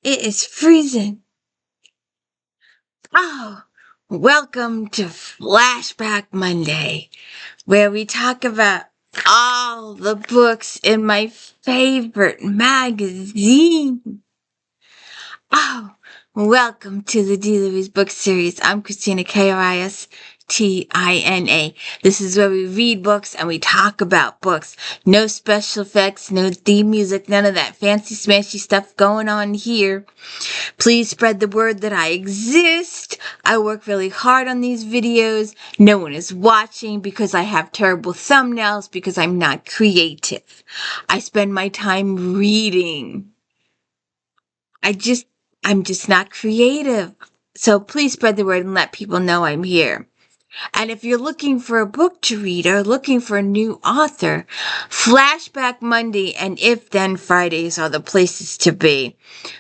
It is freezing. Oh, welcome to Flashback Monday, where we talk about all the books in my favorite magazine. Oh, welcome to the D. Louie's book series. I'm Christina, Kristina. This is where we read books and we talk about books. No special effects, no theme music, none of that fancy smashy stuff going on here. Please spread the word that I exist. I work really hard on these videos. No one is watching because I have terrible thumbnails because I'm not creative. I spend my time reading. I'm just not creative. So please spread the word and let people know I'm here. And if you're looking for a book to read or looking for a new author, Flashback Monday and If Then Fridays are the places to be.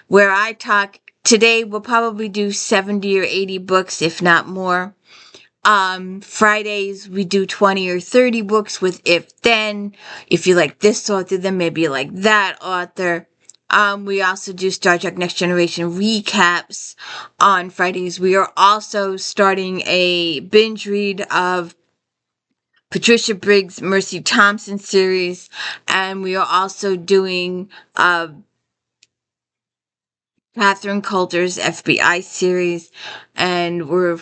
Where I talk, today we'll probably do 70 or 80 books, if not more. Fridays we do 20 or 30 books with If Then. If you like this author, then maybe you like that author. We also do Star Trek Next Generation recaps on Fridays. We are also starting a binge read of Patricia Briggs' Mercy Thompson series, and we are also doing Catherine Coulter's FBI series, and we're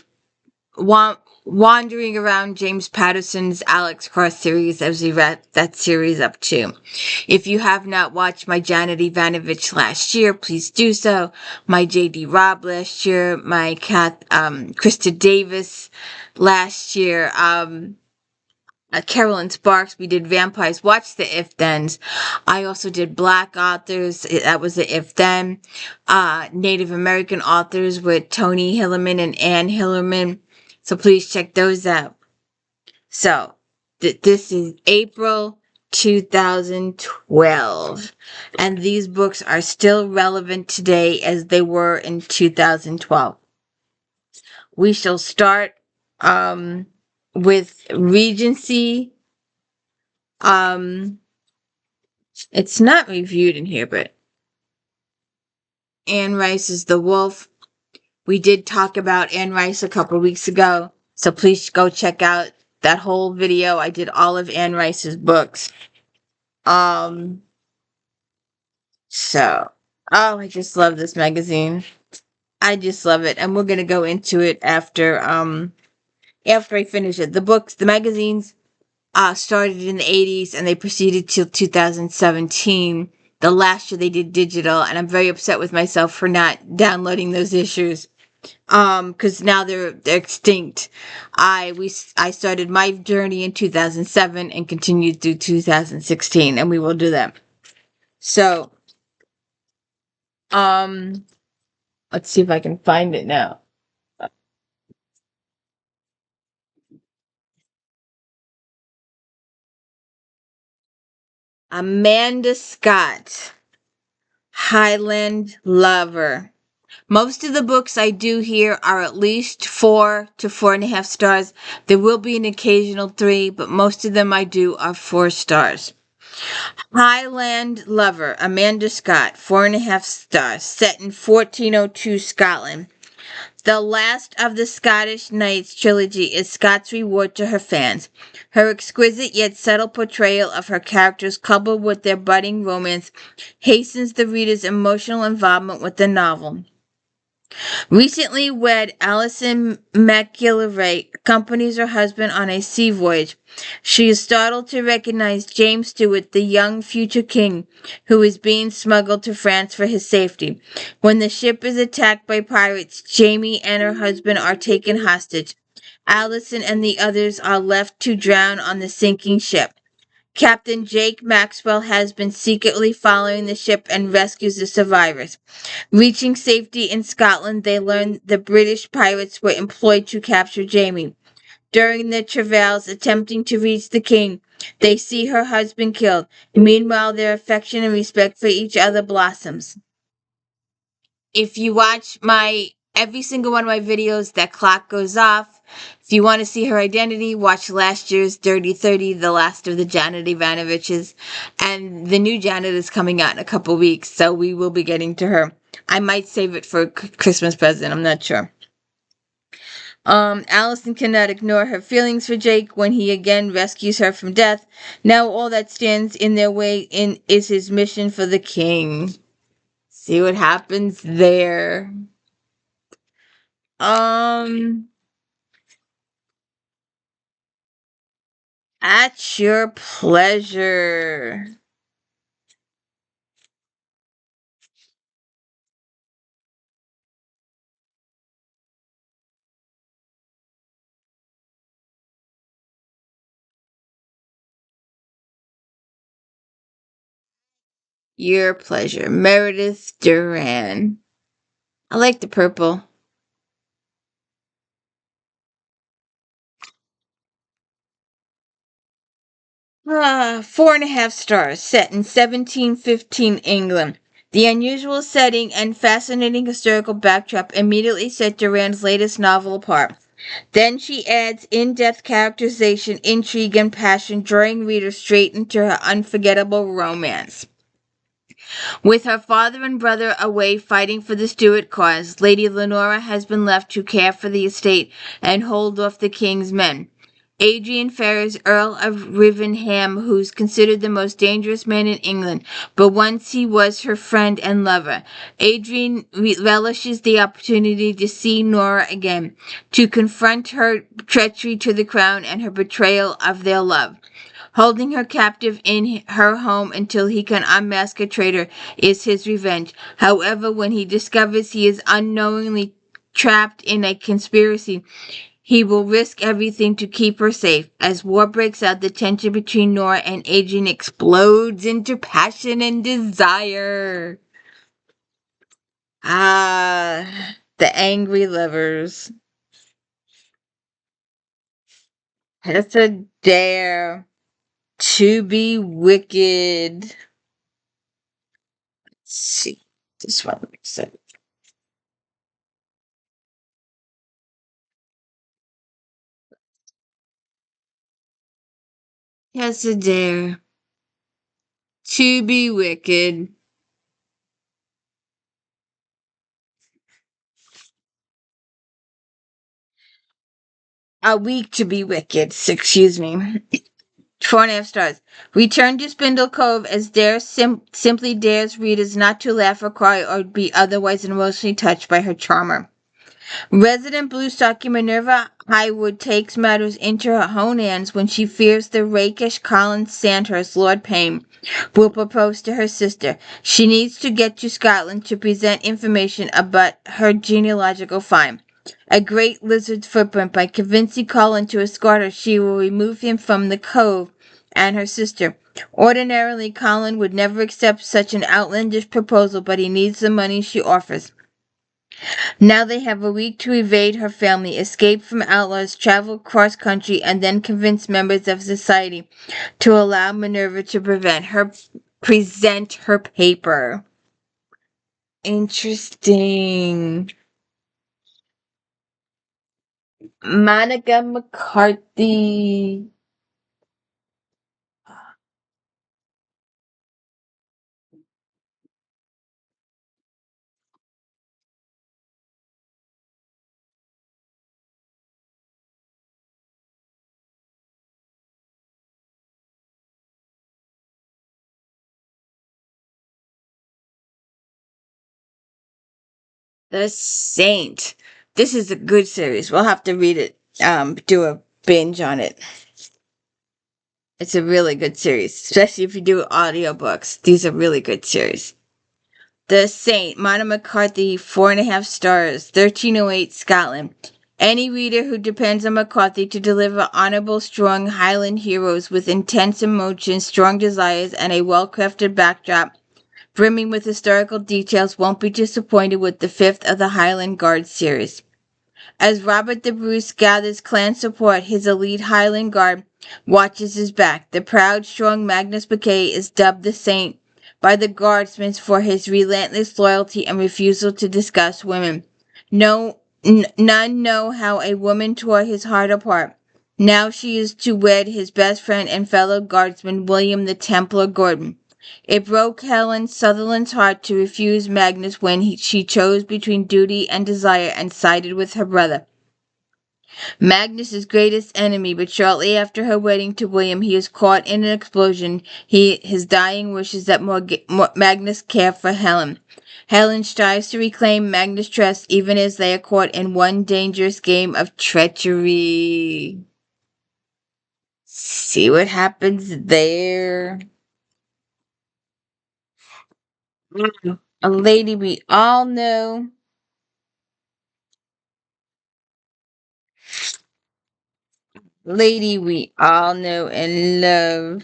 wandering around James Patterson's Alex Cross series as we wrap that series up too. If you have not watched my Janet Ivanovich last year, please do so. My J.D. Robb last year, my Krista Davis last year, Carolyn Sparks, we did Vampires. Watch the If Thens. I also did Black authors. That was the If Then. Native American authors with Tony Hillerman and Ann Hillerman. So please check those out. So this is April 2012. And these books are still relevant today as they were in 2012. We shall start with Regency. It's not reviewed in here, but Anne Rice's The Wolf. We did talk about Anne Rice a couple weeks ago, so please go check out that whole video. I did all of Anne Rice's books. I just love this magazine. I just love it, and we're gonna go into it after I finish it. The magazines started in the 80s and they proceeded till 2017. The last year they did digital, and I'm very upset with myself for not downloading those issues. Because now they're extinct. I started my journey in 2007 and continued through 2016, and we will do that. So, let's see if I can find it now. Amanda Scott, Highland Lover. Most of the books I do here are at least 4 to 4.5 stars. There will be an occasional 3, but most of them I do are 4 stars. Highland Lover, Amanda Scott, 4.5 stars, set in 1402 Scotland. The last of the Scottish Knights trilogy is Scott's reward to her fans. Her exquisite yet subtle portrayal of her characters, coupled with their budding romance, hastens the reader's emotional involvement with the novel. Recently wed Alison McGillivray accompanies her husband on a sea voyage. She is startled to recognize James Stewart, the young future king, who is being smuggled to France for his safety. When the ship is attacked by pirates, Jamie and her husband are taken hostage. Alison and the others are left to drown on the sinking ship. Captain Jake Maxwell has been secretly following the ship and rescues the survivors. Reaching safety in Scotland, they learn the British pirates were employed to capture Jamie. During their travails attempting to reach the king, they see her husband killed. Meanwhile, their affection and respect for each other blossoms. If you watch every single one of my videos, that clock goes off. If you want to see her identity, watch last year's Dirty 30, the last of the Janet Ivanoviches. And the new Janet is coming out in a couple weeks, so we will be getting to her. I might save it for a Christmas present. I'm not sure. Allison cannot ignore her feelings for Jake when he again rescues her from death. Now all that stands in their way is his mission for the king. See what happens there. At your pleasure. Your pleasure. Meredith Duran. I like the purple. Ah, 4.5 stars, set in 1715 England. The unusual setting and fascinating historical backdrop immediately set Duran's latest novel apart. Then she adds in-depth characterization, intrigue, and passion, drawing readers straight into her unforgettable romance. With her father and brother away fighting for the Stuart cause, Lady Lenora has been left to care for the estate and hold off the king's men. Adrian Ferrers, Earl of Rivenham, who's considered the most dangerous man in England, but once he was her friend and lover. Adrian relishes the opportunity to see Nora again, to confront her treachery to the crown and her betrayal of their love. Holding her captive in her home until he can unmask a traitor is his revenge. However, when he discovers he is unknowingly trapped in a conspiracy, he will risk everything to keep her safe. As war breaks out, the tension between Nora and Adrian explodes into passion and desire. Ah, the angry lovers. It's a dare to be wicked. Let's see. This one makes sense. Yes, a dare to be wicked. A week to be wicked. Excuse me. 4.5 stars. Return to Spindle Cove as Dare simply dares readers not to laugh or cry or be otherwise emotionally touched by her charmer. Resident bluestocking Minerva Highwood takes matters into her own hands when she fears the rakish Colin Sandhurst, Lord Payne, will propose to her sister. She needs to get to Scotland to present information about her genealogical find. A great lizard's footprint. By convincing Colin to escort her, she will remove him from the cove and her sister. Ordinarily, Colin would never accept such an outlandish proposal, but he needs the money she offers. Now they have a week to evade her family, escape from outlaws, travel cross country, and then convince members of society to allow Minerva to present her paper. Interesting. Monica McCarthy. The Saint. This is a good series. We'll have to read it, do a binge on it. It's a really good series, especially if you do audiobooks. These are really good series. The Saint, Monica McCarthy, 4.5 stars, 1308 Scotland. Any reader who depends on McCarthy to deliver honorable, strong Highland heroes with intense emotions, strong desires, and a well-crafted backdrop brimming with historical details won't be disappointed with the fifth of the Highland Guard series. As Robert the Bruce gathers clan support, his elite Highland Guard watches his back. The proud, strong Magnus Mackay is dubbed the Saint by the Guardsmen for his relentless loyalty and refusal to discuss women. None know how a woman tore his heart apart. Now she is to wed his best friend and fellow guardsman William the Templar Gordon. It broke Helen Sutherland's heart to refuse Magnus when she chose between duty and desire and sided with her brother. Magnus's greatest enemy, but shortly after her wedding to William, he is caught in an explosion. His dying wishes that Magnus care for Helen. Helen strives to reclaim Magnus' trust even as they are caught in one dangerous game of treachery. See what happens there. A lady we all know. Lady we all know and love.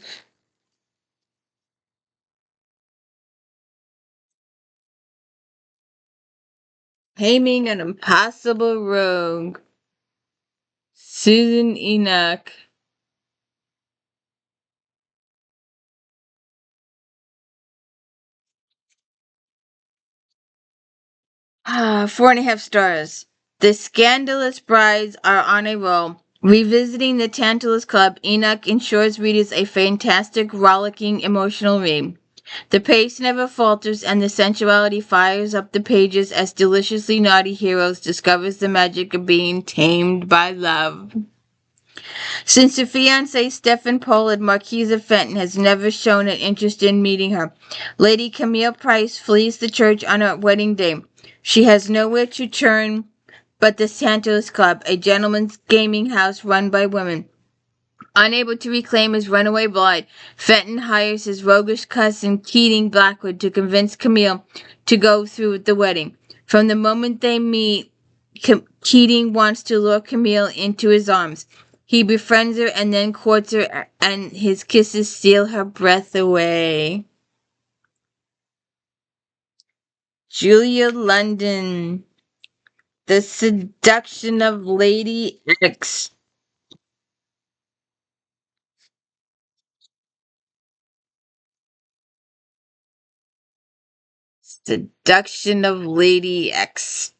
Taming an impossible rogue. Susan Enoch. Ah, 4.5 stars. The scandalous brides are on a roll. Revisiting the Tantalus Club, Enoch ensures readers a fantastic, rollicking, emotional read. The pace never falters and the sensuality fires up the pages as deliciously naughty heroes discovers the magic of being tamed by love. Since her fiancé Stephen Pollard, Marquise of Fenton, has never shown an interest in meeting her, Lady Camille Price flees the church on her wedding day. She has nowhere to turn but the Santos Club, a gentleman's gaming house run by women. Unable to reclaim his runaway bride, Fenton hires his roguish cousin Keating Blackwood to convince Camille to go through with the wedding. From the moment they meet, Keating wants to lure Camille into his arms. He befriends her and then courts her, and his kisses steal her breath away. Julia London. The Seduction of Lady X. Seduction of Lady X.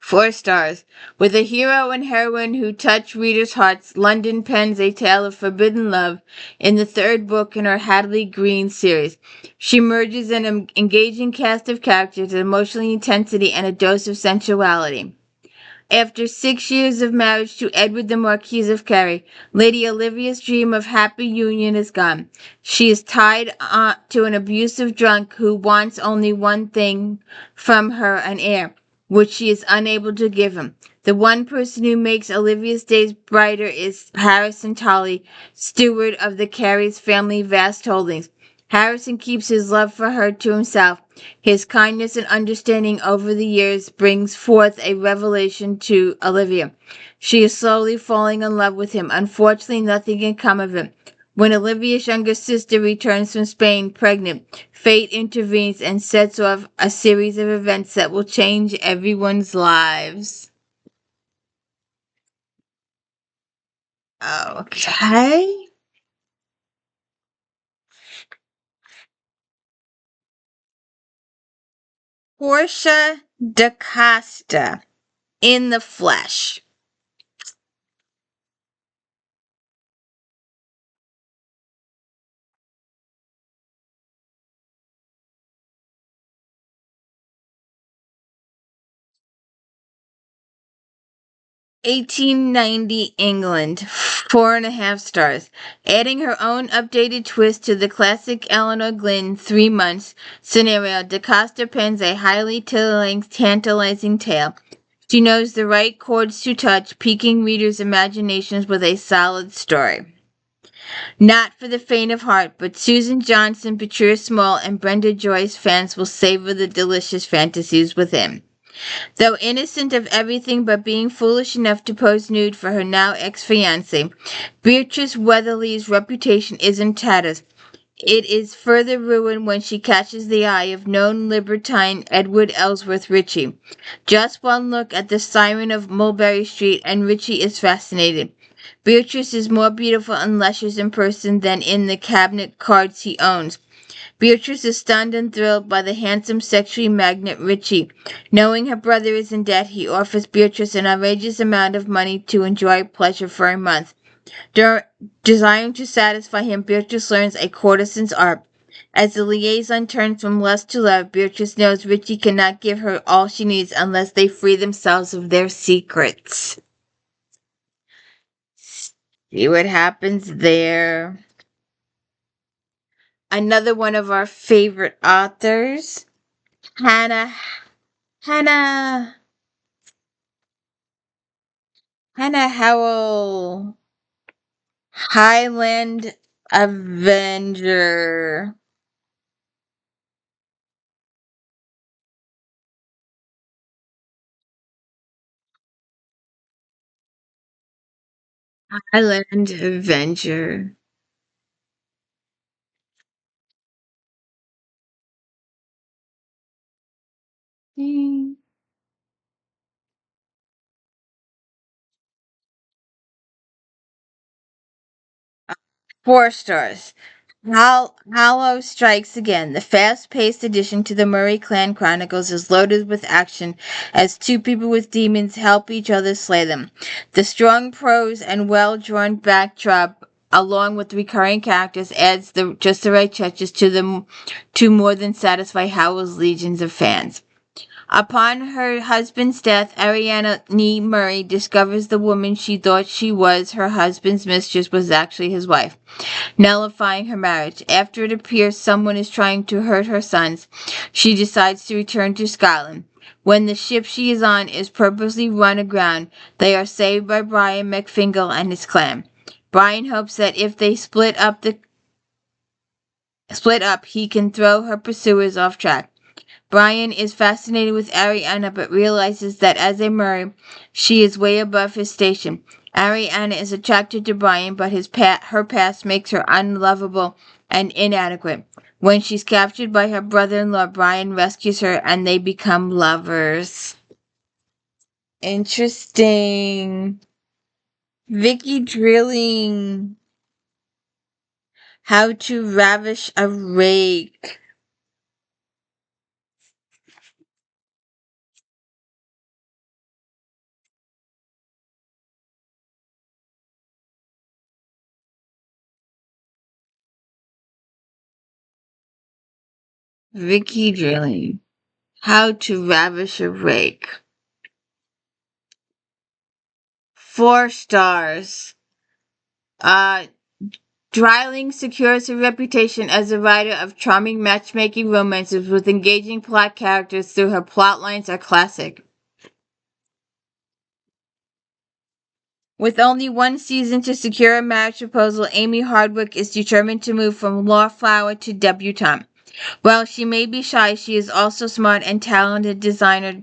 4 stars. With a hero and heroine who touch readers' hearts, London pens a tale of forbidden love in the third book in her Hadley Green series. She merges an engaging cast of characters, emotional intensity, and a dose of sensuality. After 6 years of marriage to Edward the Marquis of Carey, Lady Olivia's dream of happy union is gone. She is tied to an abusive drunk who wants only one thing from her, an heir, which she is unable to give him. The one person who makes Olivia's days brighter is Harrison Tolley, steward of the Careys family vast holdings. Harrison keeps his love for her to himself. His kindness and understanding over the years brings forth a revelation to Olivia. She is slowly falling in love with him. Unfortunately, nothing can come of it. When Olivia's younger sister returns from Spain pregnant, fate intervenes and sets off a series of events that will change everyone's lives. Okay. Portia da Costa, In the Flesh. 1890 England, 4.5 stars. Adding her own updated twist to the classic Eleanor Glyn 3 months scenario, DaCosta pens a highly tantalizing tale. She knows the right chords to touch, piquing readers' imaginations with a solid story. Not for the faint of heart, but Susan Johnson, Patricia Small, and Brenda Joyce fans will savor the delicious fantasies within. Though innocent of everything but being foolish enough to pose nude for her now ex-fiancé, Beatrice Weatherly's reputation is in tatters. It is further ruined when she catches the eye of known libertine Edward Ellsworth Ritchie. Just one look at the siren of Mulberry Street and Ritchie is fascinated. Beatrice is more beautiful and luscious in person than in the cabinet cards he owns. Beatrice is stunned and thrilled by the handsome sexually magnate Ritchie. Knowing her brother is in debt, he offers Beatrice an outrageous amount of money to enjoy pleasure for a month. Desiring to satisfy him, Beatrice learns a courtesan's art. As the liaison turns from lust to love, Beatrice knows Richie cannot give her all she needs unless they free themselves of their secrets. See what happens there. Another one of our favorite authors, Hannah Hannah Hannah Howell, Highland Avenger. Highland Avenger. Hmm. 4 stars. Hollow strikes again. The fast-paced addition to the Murray Clan Chronicles is loaded with action as two people with demons help each other slay them. The strong prose and well-drawn backdrop, along with recurring characters, adds just the right touches to more than satisfy Howell's legions of fans. Upon her husband's death, Ariana Nee Murray discovers the woman she thought she was her husband's mistress was actually his wife, nullifying her marriage. After it appears someone is trying to hurt her sons, she decides to return to Scotland. When the ship she is on is purposely run aground, they are saved by Brian McFingal and his clan. Brian hopes that if they split up, he can throw her pursuers off track. Brian is fascinated with Ariana but realizes that as a Murray, she is way above his station. Ariana is attracted to Brian, but her past makes her unlovable and inadequate. When she's captured by her brother-in-law, Brian rescues her and they become lovers. Interesting. Vicky Drilling. How to ravish a rake. Vicky Drilling. How to ravish a rake. 4 stars. Uh, Dryling secures her reputation as a writer of charming matchmaking romances with engaging plot characters through her plot lines are classic. With only one season to secure a marriage proposal, Amy Hardwick is determined to move from wallflower to debutante. While she may be shy, she is also smart and talented designer,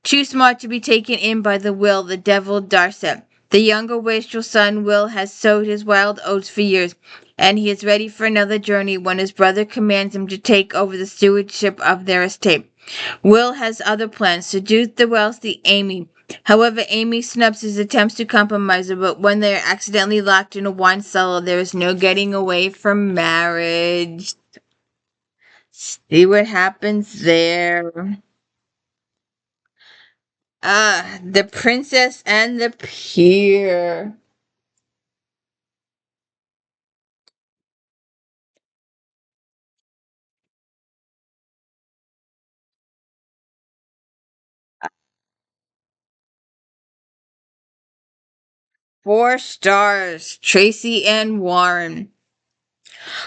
too smart to be taken in by the devil Darset. The younger wastrel son, Will, has sowed his wild oats for years, and he is ready for another journey when his brother commands him to take over the stewardship of their estate. Will has other plans, seduce the wealthy Amy. However, Amy snubs his attempts to compromise her, but when they are accidentally locked in a wine cellar, there is no getting away from marriage. See what happens there. The Princess and the Peer. 4 stars. Tracy and Warren.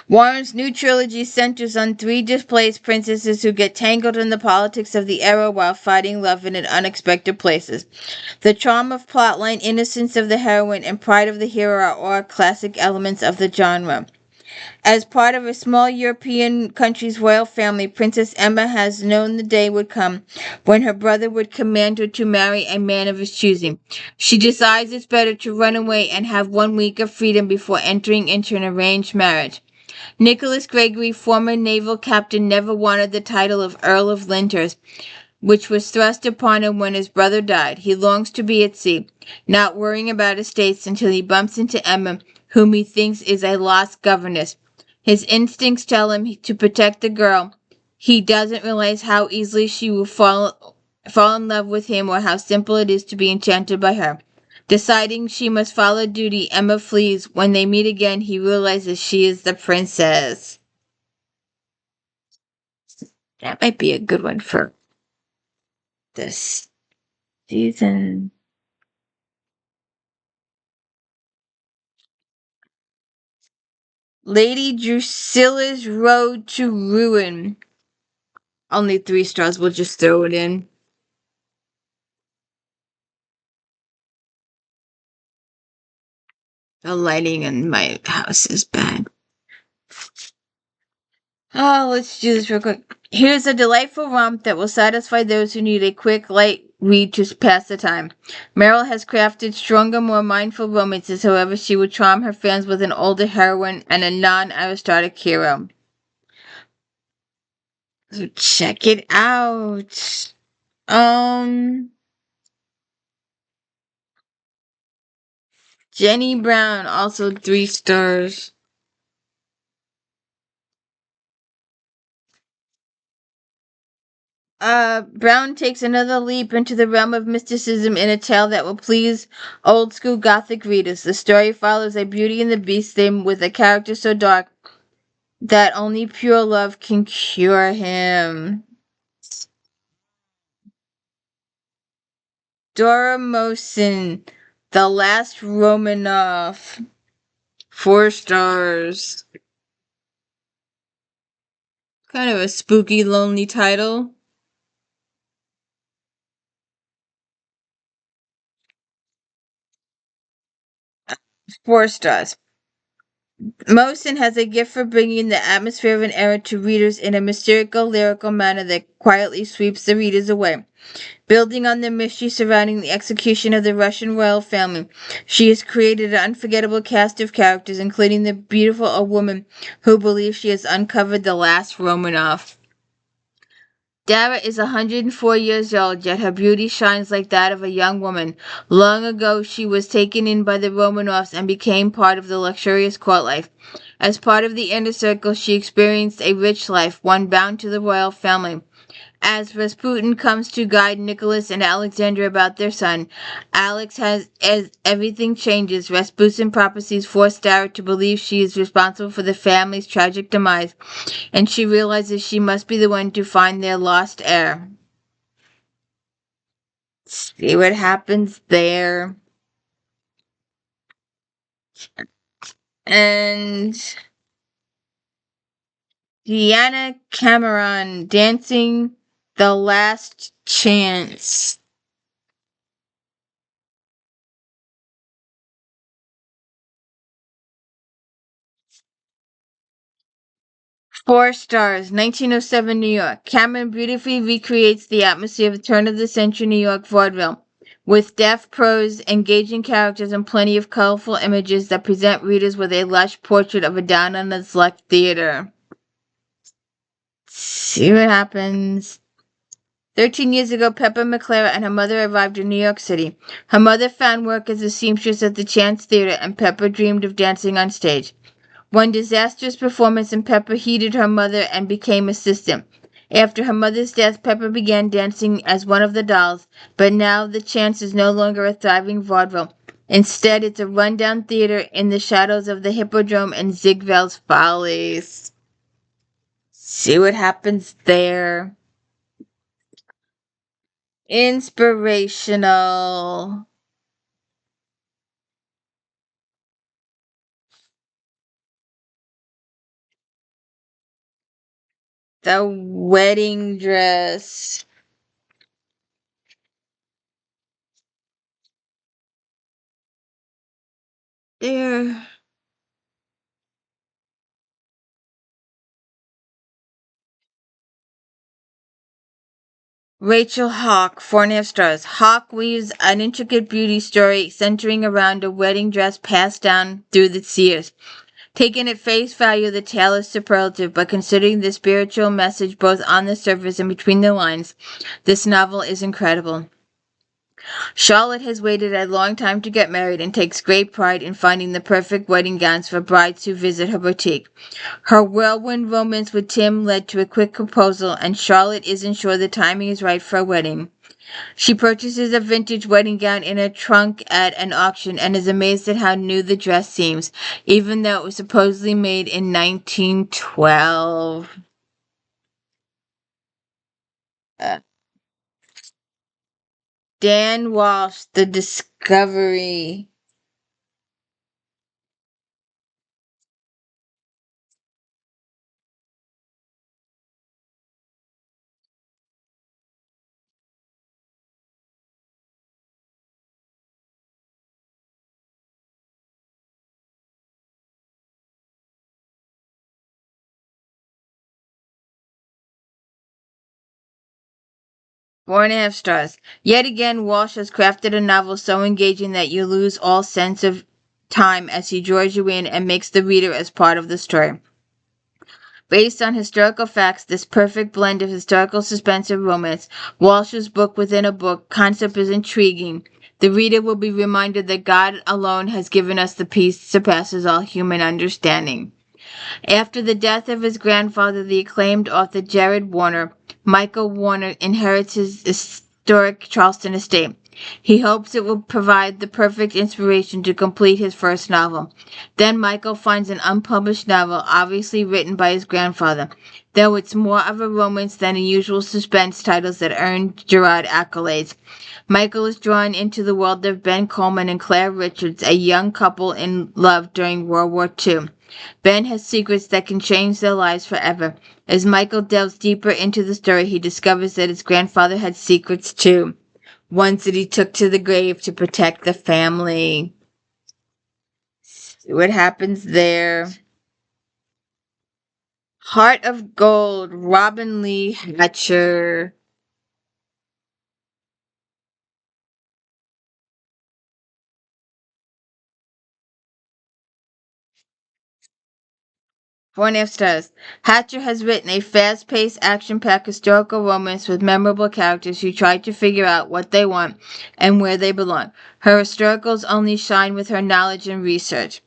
Warren's new trilogy centers on three displaced princesses who get tangled in the politics of the era while fighting love in unexpected places. The charm of plotline, innocence of the heroine, and pride of the hero are all classic elements of the genre. As part of a small European country's royal family, Princess Emma has known the day would come when her brother would command her to marry a man of his choosing. She decides it's better to run away and have 1 week of freedom before entering into an arranged marriage. Nicholas Gregory, former naval captain, never wanted the title of Earl of Lyndhurst, which was thrust upon him when his brother died. He longs to be at sea, not worrying about estates until he bumps into Emma, whom he thinks is a lost governess. His instincts tell him to protect the girl. He doesn't realize how easily she will fall in love with him or how simple it is to be enchanted by her. Deciding she must follow duty, Emma flees. When they meet again, he realizes she is the princess. That might be a good one for this season. Lady Drusilla's Road to Ruin. Only 3 stars. We'll just throw it in. The lighting in my house is bad. Oh, let's do this real quick. Here's a delightful romp that will satisfy those who need a quick, light read to pass the time. Meryl has crafted stronger, more mindful romances, however, she will charm her fans with an older heroine and a non-aristocratic hero. So check it out. Jenny Brown, also 3 stars. Brown takes another leap into the realm of mysticism in a tale that will please old school Gothic readers. The story follows a Beauty and the Beast theme with a character so dark that only pure love can cure him. Dora Mosin, The Last Romanov, 4 stars. Kind of a spooky, lonely title. 4 stars. Mosin has a gift for bringing the atmosphere of an era to readers in a mystical, lyrical manner that quietly sweeps the readers away. Building on the mystery surrounding the execution of the Russian royal family, she has created an unforgettable cast of characters, including the beautiful old woman who believes she has uncovered the last Romanov. Dara is 104 years old, yet her beauty shines like that of a young woman. Long ago, she was taken in by the Romanovs and became part of the luxurious court life. As part of the inner circle, she experienced a rich life, one bound to the royal family. As Rasputin comes to guide Nicholas and Alexandra about their son, as everything changes, Rasputin prophecies force Dara to believe she is responsible for the family's tragic demise, and she realizes she must be the one to find their lost heir. See what happens there. And Deanna Cameron, Dancing the Last Chance. 4 stars, 1907 New York. Cameron beautifully recreates the atmosphere of turn-of-the-century New York vaudeville, with deft prose, engaging characters, and plenty of colorful images that present readers with a lush portrait of a down-on-its-luck theater. See what happens. 13 years ago, Pepper McClare and her mother arrived in New York City. Her mother found work as a seamstress at the Chance Theater, and Pepper dreamed of dancing on stage. One disastrous performance and Pepper heeded her mother and became assistant. After her mother's death, Pepper began dancing as one of the dolls, but now the Chance is no longer a thriving vaudeville. Instead, it's a rundown theater in the shadows of the Hippodrome and Ziegfeld's Follies. See what happens there. Inspirational. The Wedding Dress. There. Rachel Hawk, 4.5 stars. Hawk weaves an intricate beauty story centering around a wedding dress passed down through the years. Taken at face value, the tale is superlative, but considering the spiritual message both on the surface and between the lines, this novel is incredible. Charlotte has waited a long time to get married and takes great pride in finding the perfect wedding gowns for brides who visit her boutique. Her whirlwind romance with Tim led to a quick proposal, and Charlotte isn't sure the timing is right for a wedding. She purchases a vintage wedding gown in a trunk at an auction and is amazed at how new the dress seems, even though it was supposedly made in 1912. Dan Walsh, The Discovery. 4.5 stars. Yet again, Walsh has crafted a novel so engaging that you lose all sense of time as he draws you in and makes the reader as part of the story. Based on historical facts, this perfect blend of historical suspense and romance, Walsh's book within a book concept is intriguing. The reader will be reminded that God alone has given us the peace that surpasses all human understanding. After the death of his grandfather, the acclaimed author Jared Warner, Michael Warner inherits his historic Charleston estate. He hopes it will provide the perfect inspiration to complete his first novel. Then Michael finds an unpublished novel, obviously written by his grandfather, though it's more of a romance than the usual suspense titles that earned Gerard accolades. Michael is drawn into the world of Ben Coleman and Claire Richards, a young couple in love during World War II. Ben has secrets that can change their lives forever. As Michael delves deeper into the story, he discovers that his grandfather had secrets too, ones that he took to the grave to protect the family. See what happens there. Heart of Gold, Robin Lee Hatcher. 4.5 stars. Hatcher has written a fast-paced, action-packed historical romance with memorable characters who try to figure out what they want and where they belong. Her historicals only shine with her knowledge and research.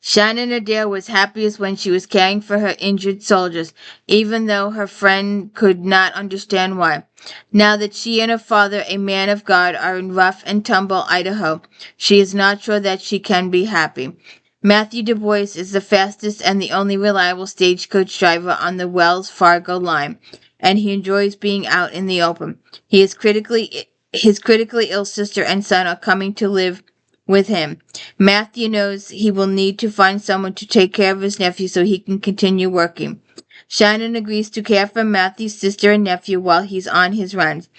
Shannon Adair was happiest when she was caring for her injured soldiers, even though her friend could not understand why. Now that she and her father, a man of God, are in rough and tumble Idaho, she is not sure that she can be happy. Matthew Du Bois is the fastest and the only reliable stagecoach driver on the Wells Fargo line, and he enjoys being out in the open. His critically ill sister and son are coming to live with him. Matthew knows he will need to find someone to take care of his nephew so he can continue working. Shannon agrees to care for Matthew's sister and nephew while he's on his runs.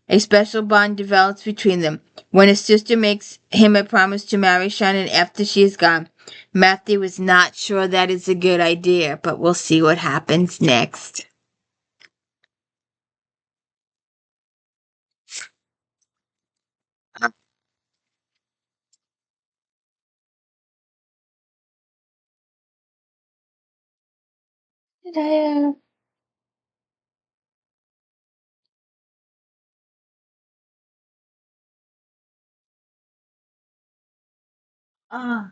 A special bond develops between them. When his sister makes him a promise to marry Shannon after she is gone, Matthew is not sure that is a good idea, but we'll see what happens next. Did I, uh,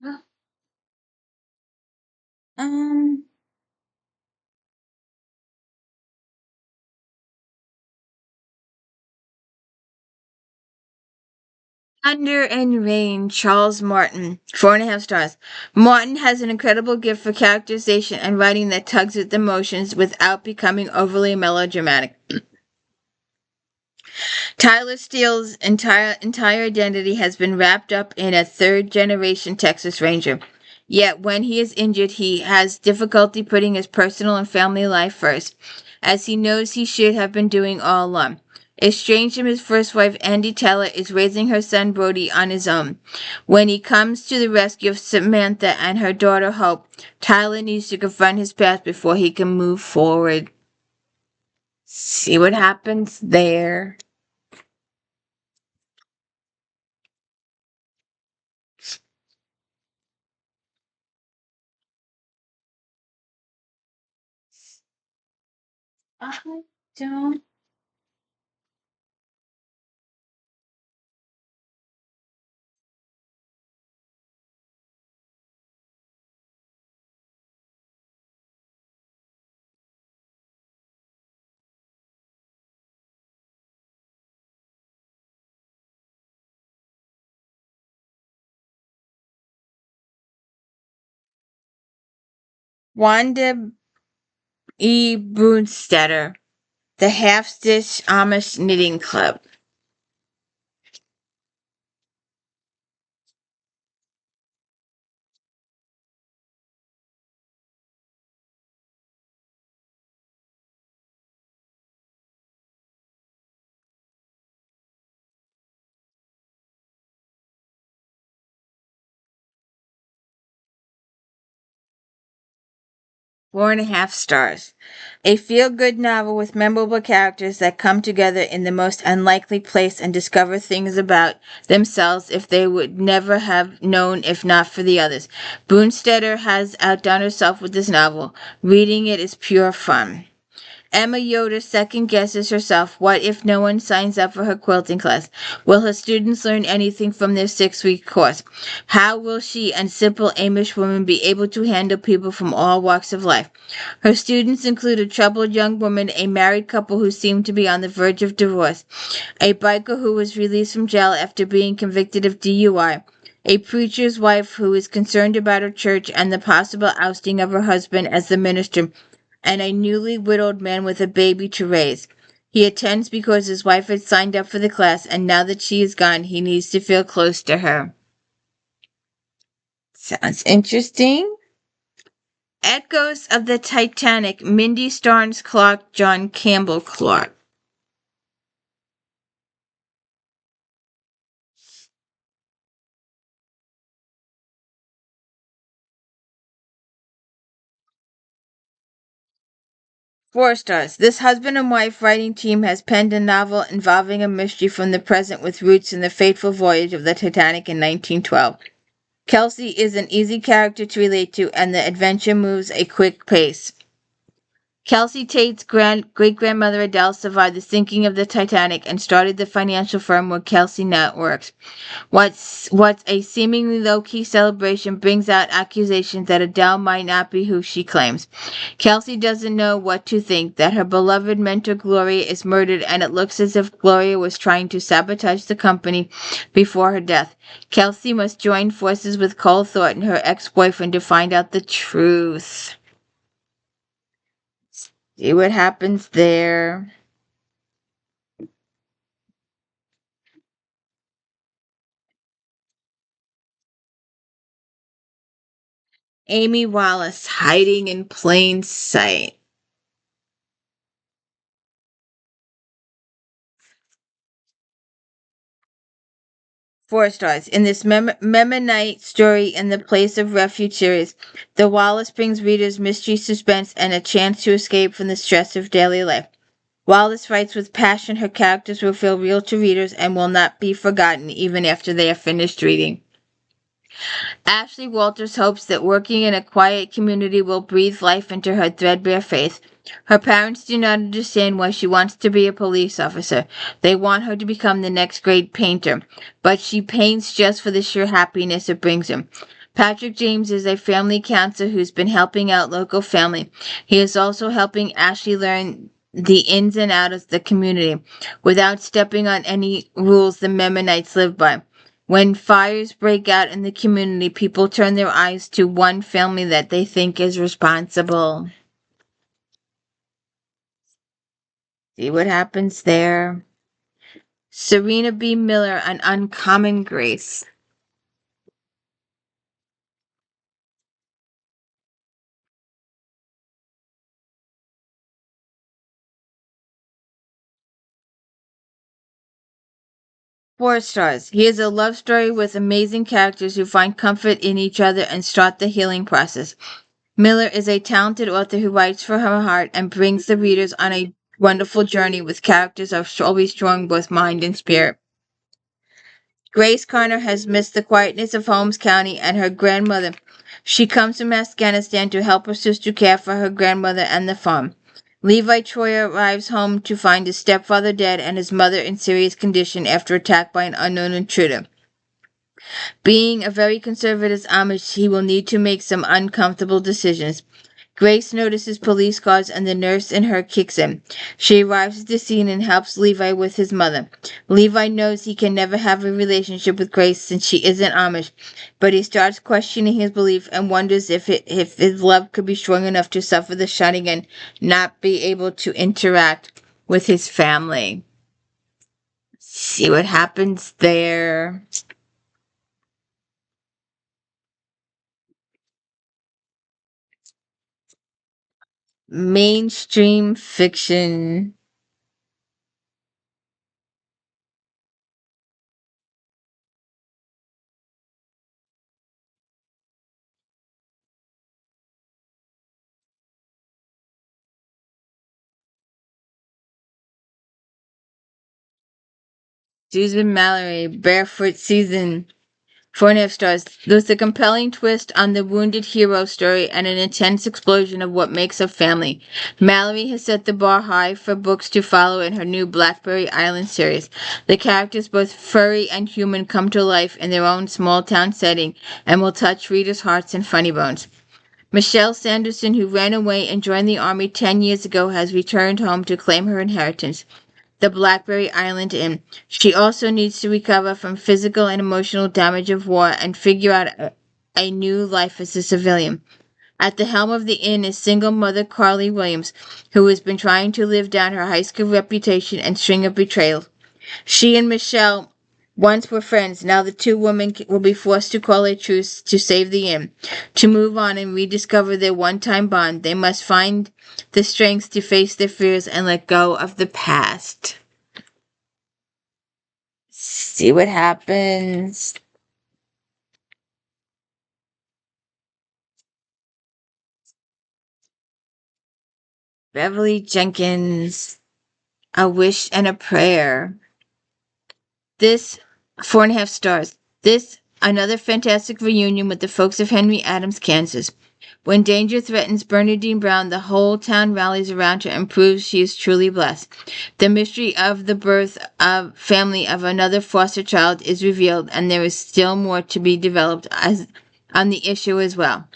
uh, um, Thunder and Rain, Charles Martin, 4.5 stars. Martin has an incredible gift for characterization and writing that tugs at the emotions without becoming overly melodramatic. Tyler Steele's entire identity has been wrapped up in a third-generation Texas Ranger. Yet when he is injured, he has difficulty putting his personal and family life first, as he knows he should have been doing all along. Estranged from his first wife, Andy Taylor is raising her son Brody on his own. When he comes to the rescue of Samantha and her daughter Hope, Tyler needs to confront his past before he can move forward. See what happens there. I don't. Wanda E. Brunstetter, The Half Stitch Amish Knitting Club. 4.5 stars. A feel good novel with memorable characters that come together in the most unlikely place and discover things about themselves if they would never have known if not for the others. Brunstetter has outdone herself with this novel. Reading it is pure fun. Emma Yoder second guesses herself. What if no one signs up for her quilting class? Will her students learn anything from their 6-week course? How will she and simple Amish woman be able to handle people from all walks of life? Her students include a troubled young woman, a married couple who seem to be on the verge of divorce, a biker who was released from jail after being convicted of DUI, a preacher's wife who is concerned about her church and the possible ousting of her husband as the minister, and a newly widowed man with a baby to raise. He attends because his wife had signed up for the class, and now that she is gone, he needs to feel close to her. Sounds interesting. Echoes of the Titanic, Mindy Starnes Clark, John Campbell Clark. Four stars. This husband and wife writing team has penned a novel involving a mystery from the present with roots in the fateful voyage of the Titanic in 1912. Kelsey is an easy character to relate to, and the adventure moves a quick pace. Kelsey Tate's great-grandmother Adele survived the sinking of the Titanic and started the financial firm where Kelsey now works. What's a seemingly low-key celebration brings out accusations that Adele might not be who she claims. Kelsey doesn't know what to think, that her beloved mentor Gloria is murdered, and it looks as if Gloria was trying to sabotage the company before her death. Kelsey must join forces with Cole Thornton, her ex-boyfriend, to find out the truth. See what happens there. Amy Wallace, Hiding in Plain Sight. 4 stars. In this Mennonite story in the Place of Refuge series, the Wallace brings readers mystery, suspense, and a chance to escape from the stress of daily life. Wallace writes with passion. Her characters will feel real to readers and will not be forgotten even after they are finished reading. Ashley Walters hopes that working in a quiet community will breathe life into her threadbare faith. Her parents do not understand why she wants to be a police officer. They want her to become the next great painter, but she paints just for the sheer happiness it brings her. Patrick James is a family counselor who's been helping out local family. He is also helping Ashley learn the ins and outs of the community without stepping on any rules the Mennonites live by. When fires break out in the community, people turn their eyes to one family that they think is responsible. See what happens there. Serena B. Miller, An Uncommon Grace. 4 stars. He is a love story with amazing characters who find comfort in each other and start the healing process. Miller is a talented author who writes for her heart and brings the readers on a wonderful journey with characters of always strong both mind and spirit. Grace Connor has missed the quietness of Holmes County and her grandmother. She comes from Afghanistan to help her sister care for her grandmother and the farm. Levi Troy arrives home to find his stepfather dead and his mother in serious condition after attack by an unknown intruder. Being a very conservative Amish, he will need to make some uncomfortable decisions. Grace notices police cars and the nurse in her kicks in. She arrives at the scene and helps Levi with his mother. Levi knows he can never have a relationship with Grace since she isn't Amish, but he starts questioning his belief and wonders if his love could be strong enough to suffer the shunning and not be able to interact with his family. See what happens there. Mainstream fiction. Susan Mallory, Barefoot Season. 4.5 stars. There's a compelling twist on the wounded hero story and an intense explosion of what makes a family. Mallory has set the bar high for books to follow in her new Blackberry Island series. The characters, both furry and human, come to life in their own small town setting and will touch readers' hearts and funny bones. Michelle Sanderson, who ran away and joined the army 10 years ago, has returned home to claim her inheritance, the Blackberry Island Inn. She also needs to recover from physical and emotional damage of war and figure out a new life as a civilian. At the helm of the inn is single mother Carly Williams, who has been trying to live down her high school reputation and string of betrayals. She and Michelle once were friends. Now the two women will be forced to call a truce to save the inn. To move on and rediscover their one-time bond, they must find the strength to face their fears and let go of the past. See what happens. Beverly Jenkins, A Wish and a Prayer. This, 4.5 stars. This, another fantastic reunion with the folks of Henry Adams, Kansas. When danger threatens Bernadine Brown, the whole town rallies around her and proves she is truly blessed. The mystery of the birth of family of another foster child is revealed, and there is still more to be developed as on the issue as well.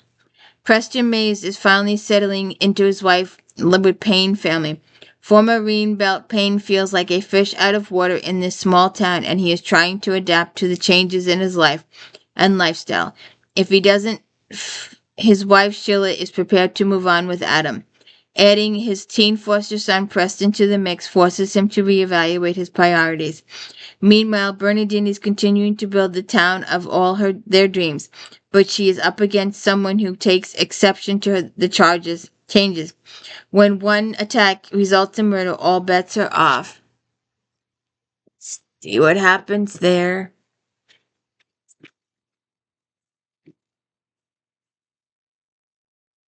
Preston Mays is finally settling into his wife with Payne family. Former Marine Belt Payne feels like a fish out of water in this small town, and he is trying to adapt to the changes in his life and lifestyle. If he doesn't, his wife Sheila is prepared to move on with Adam. Adding his teen foster son Preston to the mix forces him to reevaluate his priorities. Meanwhile, Bernadine is continuing to build the town of all their dreams, but she is up against someone who takes exception to the changes. When one attack results in murder, all bets are off. See what happens there.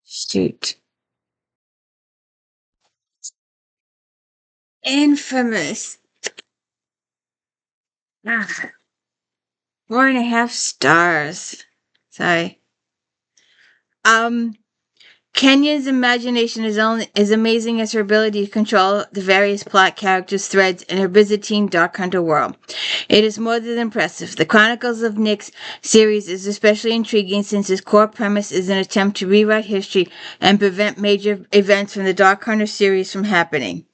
Shoot. Infamous. Ah, 4.5 stars. Sorry. Um, Kenya's imagination is amazing as her ability to control the various plot characters' threads in her Byzantine Dark Hunter world. It is more than impressive. The Chronicles of Nick's series is especially intriguing since its core premise is an attempt to rewrite history and prevent major events from the Dark Hunter series from happening.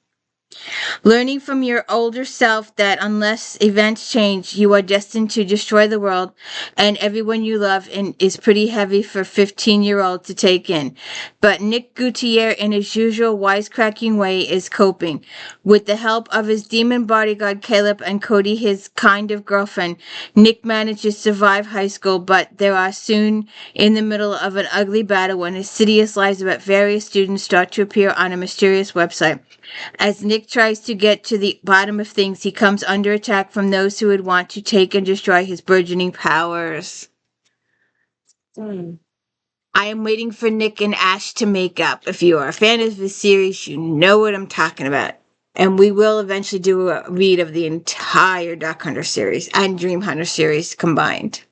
Learning from your older self that unless events change, you are destined to destroy the world and everyone you love and is pretty heavy for a 15-year-old to take in. But Nick Gutierrez, in his usual wisecracking way, is coping. With the help of his demon bodyguard Caleb and Cody, his kind of girlfriend, Nick manages to survive high school, but they are soon in the middle of an ugly battle when insidious lies about various students start to appear on a mysterious website. As Nick tries to get to the bottom of things, he comes under attack from those who would want to take and destroy his burgeoning powers. I am waiting for Nick and Ash to make up. If you are a fan of this series, you know what I'm talking about. And we will eventually do a read of the entire Duck Hunter series and Dream Hunter series combined.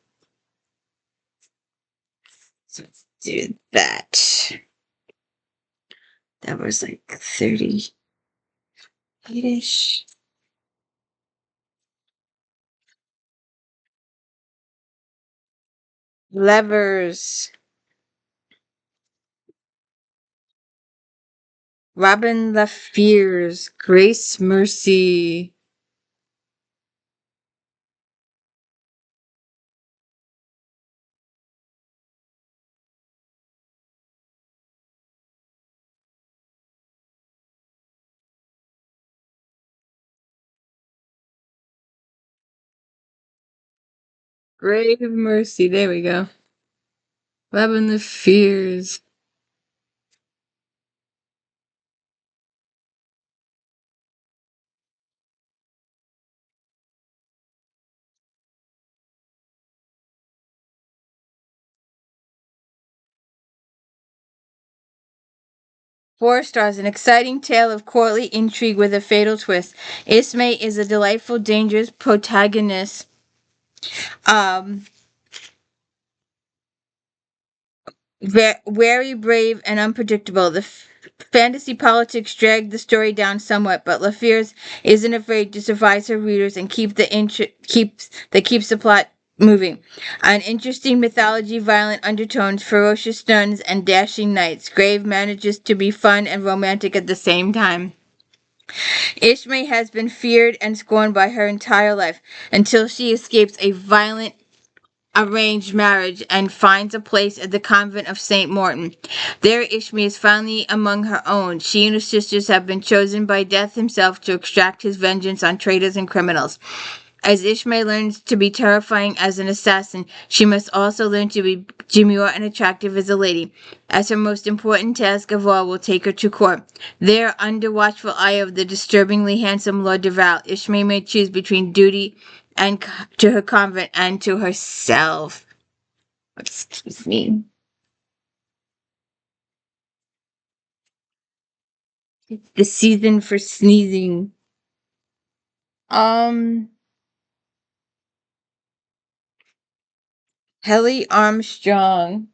So let's do that. That was like 38-ish. Levers. Robin LaFears, Grace Mercy. Grave Mercy. There we go. Robin LaFears. 4 stars, an exciting tale of courtly intrigue with a fatal twist. Ismay is a delightful, dangerous protagonist. Um, Very brave and unpredictable. The fantasy politics drag the story down somewhat, but LaFears isn't afraid to surprise her readers and keeps the plot moving. An interesting mythology, violent undertones, ferocious nuns, and dashing knights. Grave manages to be fun and romantic at the same time. Ishmael has been feared and scorned by her entire life until she escapes a violent arranged marriage and finds a place at the convent of St. Morton. There, Ishmael is finally among her own. She and her sisters have been chosen by Death himself to extract his vengeance on traitors and criminals. As Ishmael learns to be terrifying as an assassin, she must also learn to be demure and attractive as a lady, as her most important task of all will take her to court. There, under watchful eye of the disturbingly handsome Lord Duval, Ishmael may choose between duty and to her convent and to herself. Excuse me. The season for sneezing. Um, Helly Armstrong.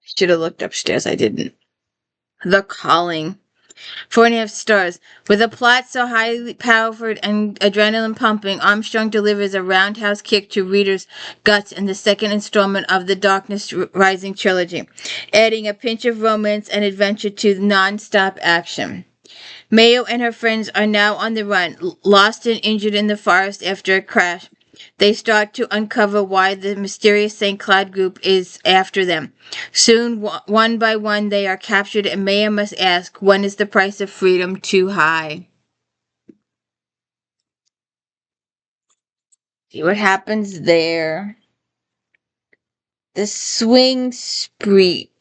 Should have looked upstairs. I didn't. The Calling. 4.5 stars. With a plot so highly powered and adrenaline pumping, Armstrong delivers a roundhouse kick to readers' guts in the second installment of the Darkness Rising trilogy, adding a pinch of romance and adventure to non-stop action. Mayo and her friends are now on the run, lost and injured in the forest after a crash. They start to uncover why the mysterious St. Cloud group is after them. Soon, one by one, they are captured, and Mayo must ask, when is the price of freedom too high? See what happens there. The Swing Spree.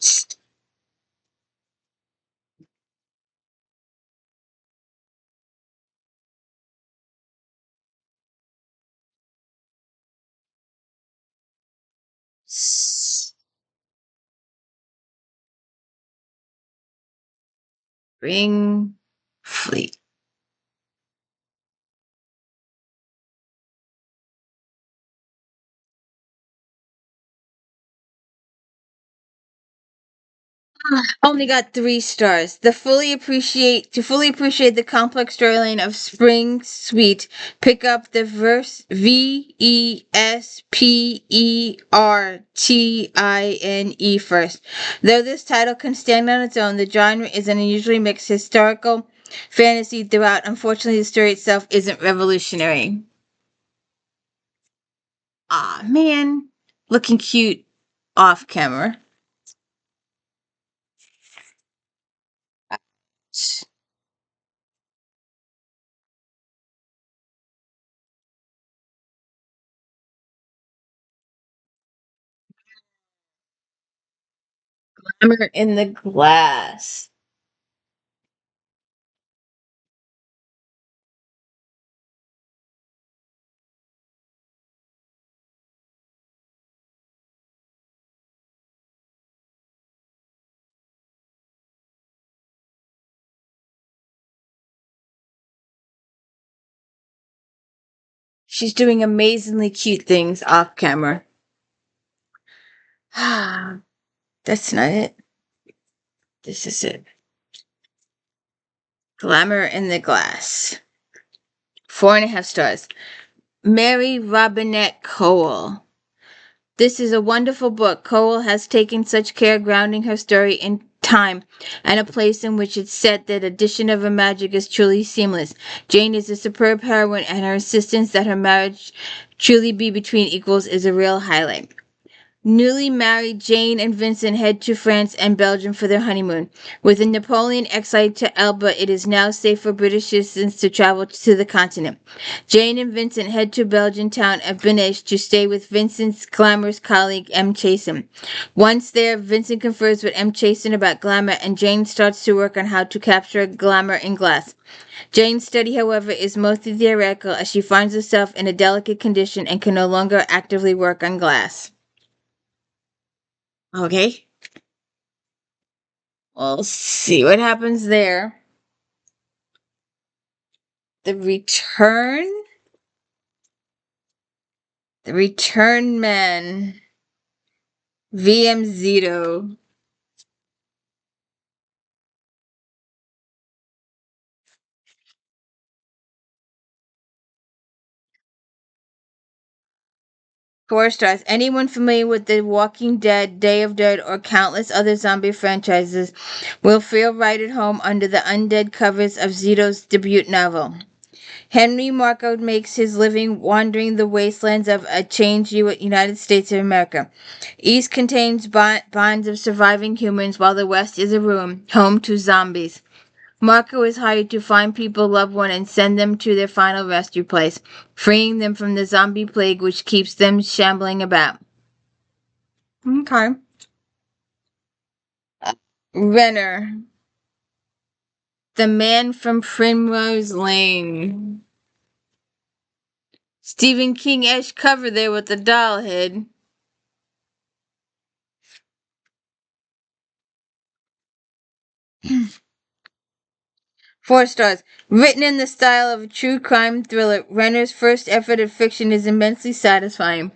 Spring Fleet. Only got 3 stars. To fully appreciate the complex storyline of Spring Sweet, pick up the verse VESPERTINE first. Though this title can stand on its own, the genre is an unusually mixed historical fantasy throughout. Unfortunately, the story itself isn't revolutionary. Ah, man, looking cute off camera. Glamour in the Glass. She's doing amazingly cute things off camera. That's not it. This is it. Glamour in the Glass. 4.5 stars. Mary Robinette Cole. This is a wonderful book. Cole has taken such care grounding her story in time and a place in which it's set that addition of her magic is truly seamless. Jane is a superb heroine, and her insistence that her marriage truly be between equals is a real highlight. Newly married, Jane and Vincent head to France and Belgium for their honeymoon. With Napoleon exiled to Elba, it is now safe for British citizens to travel to the continent. Jane and Vincent head to Belgian town of Benèche to stay with Vincent's glamorous colleague M. Chasen. Once there, Vincent confers with M. Chasen about glamour, and Jane starts to work on how to capture glamour in glass. Jane's study, however, is mostly theoretical, as she finds herself in a delicate condition and can no longer actively work on glass. Okay. We'll see what happens there. The Return. The Return Man. VM Zito. Four stars. Anyone familiar with The Walking Dead, Day of Dead, or countless other zombie franchises will feel right at home under the undead covers of Zito's debut novel. Henry Marco makes his living wandering the wastelands of a changed United States of America. East contains bonds of surviving humans, while the West is a ruin, home to zombies. Marco is hired to find people loved one and send them to their final rescue place, freeing them from the zombie plague which keeps them shambling about. Okay. Renner. The Man from Primrose Lane. Stephen King-esque cover there with the doll head. Four stars. Written in the style of a true crime thriller, Renner's first effort at fiction is immensely satisfying.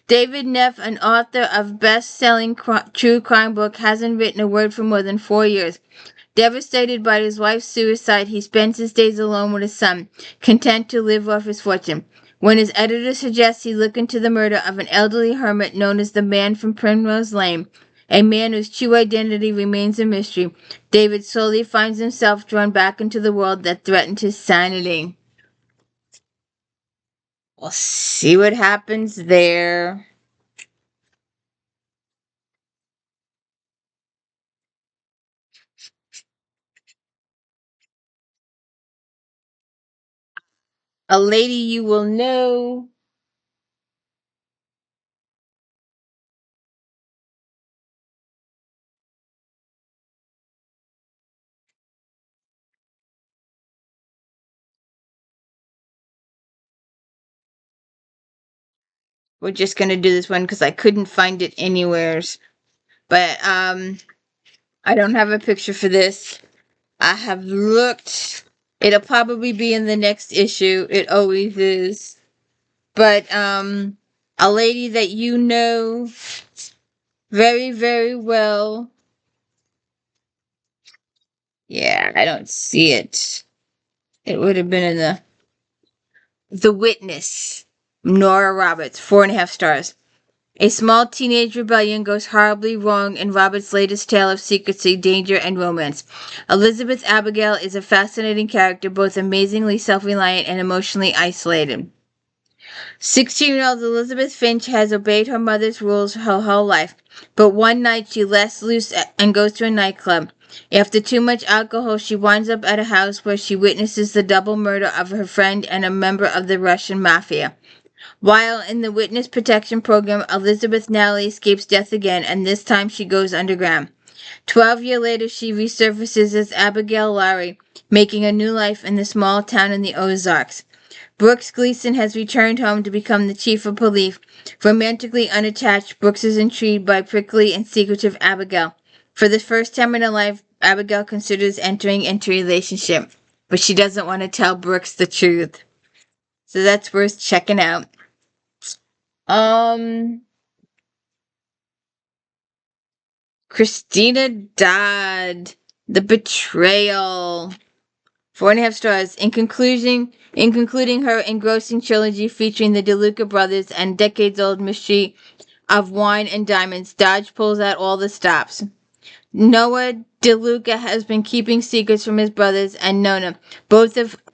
David Neff, an author of best-selling true crime book, hasn't written a word for more than 4 years. Devastated by his wife's suicide, he spends his days alone with his son, content to live off his fortune. When his editor suggests he look into the murder of an elderly hermit known as the Man from Primrose Lane, a man whose true identity remains a mystery, David slowly finds himself drawn back into the world that threatened his sanity. We'll see what happens there. A Lady You Will Know. We're just gonna do this one because I couldn't find it anywheres. But I don't have a picture for this. I have looked. It'll probably be in the next issue. It always is. But a lady that you know very, very well. Yeah, I don't see it. It would have been in The Witness. Nora Roberts, 4.5 stars. A small teenage rebellion goes horribly wrong in Robert's latest tale of secrecy, danger, and romance. Elizabeth Abigail is a fascinating character, both amazingly self-reliant and emotionally isolated. 16-year-old Elizabeth Finch has obeyed her mother's rules her whole life, but one night she lets loose and goes to a nightclub. After too much alcohol, she winds up at a house where she witnesses the double murder of her friend and a member of the Russian mafia. While in the witness protection program, Elizabeth narrowly escapes death again, and this time she goes underground. 12 years later, she resurfaces as Abigail Lowry, making a new life in the small town in the Ozarks. Brooks Gleason has returned home to become the chief of police. Romantically unattached, Brooks is intrigued by prickly and secretive Abigail. For the first time in her life, Abigail considers entering into a relationship, but she doesn't want to tell Brooks the truth. So that's worth checking out. Christina Dodd, The Betrayal, 4.5 stars. In concluding her engrossing trilogy featuring the DeLuca brothers and decades-old mystery of wine and diamonds. Dodge pulls out all the stops. Noah DeLuca has been keeping secrets from his brothers and Nona,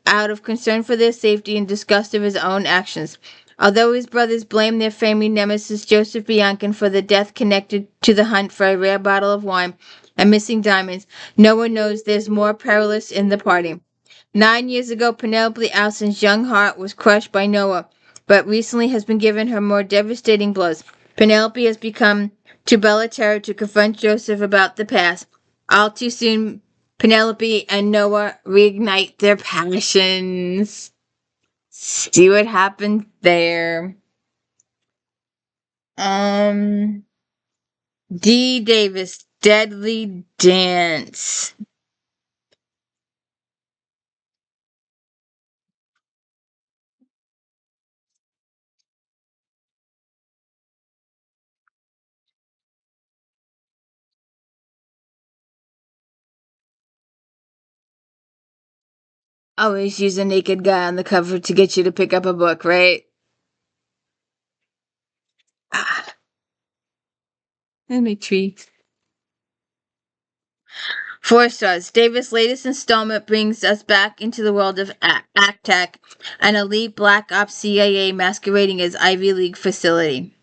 out of concern for their safety and disgust of his own actions. Although his brothers blame their family nemesis Joseph Biancan for the death connected to the hunt for a rare bottle of wine and missing diamonds, Noah knows there's more perilous in the party. 9 years ago, Penelope Alston's young heart was crushed by Noah, but recently has been given her more devastating blows. Penelope has become too Bellaterra to confront Joseph about the past. All too soon, Penelope and Noah reignite their passions. See what happened there. D. Davis, Deadly Dance. Always use a naked guy on the cover to get you to pick up a book, right? Ah, and my tree. 4 stars. Davis' latest installment brings us back into the world of ACTAC, an elite black ops CIA masquerading as Ivy League facility.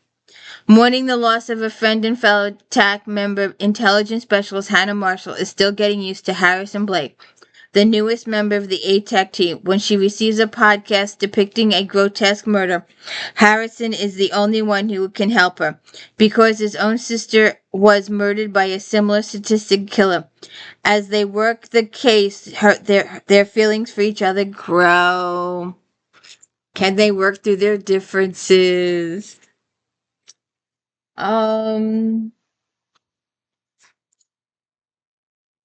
Mourning the loss of a friend and fellow TAC member, intelligence specialist Hannah Marshall is still getting used to Harrison Blake, the newest member of the ATAC team. When she receives a podcast depicting a grotesque murder, Harrison is the only one who can help her, because his own sister was murdered by a similar sadistic killer. As they work the case, their feelings for each other grow. Can they work through their differences? Um,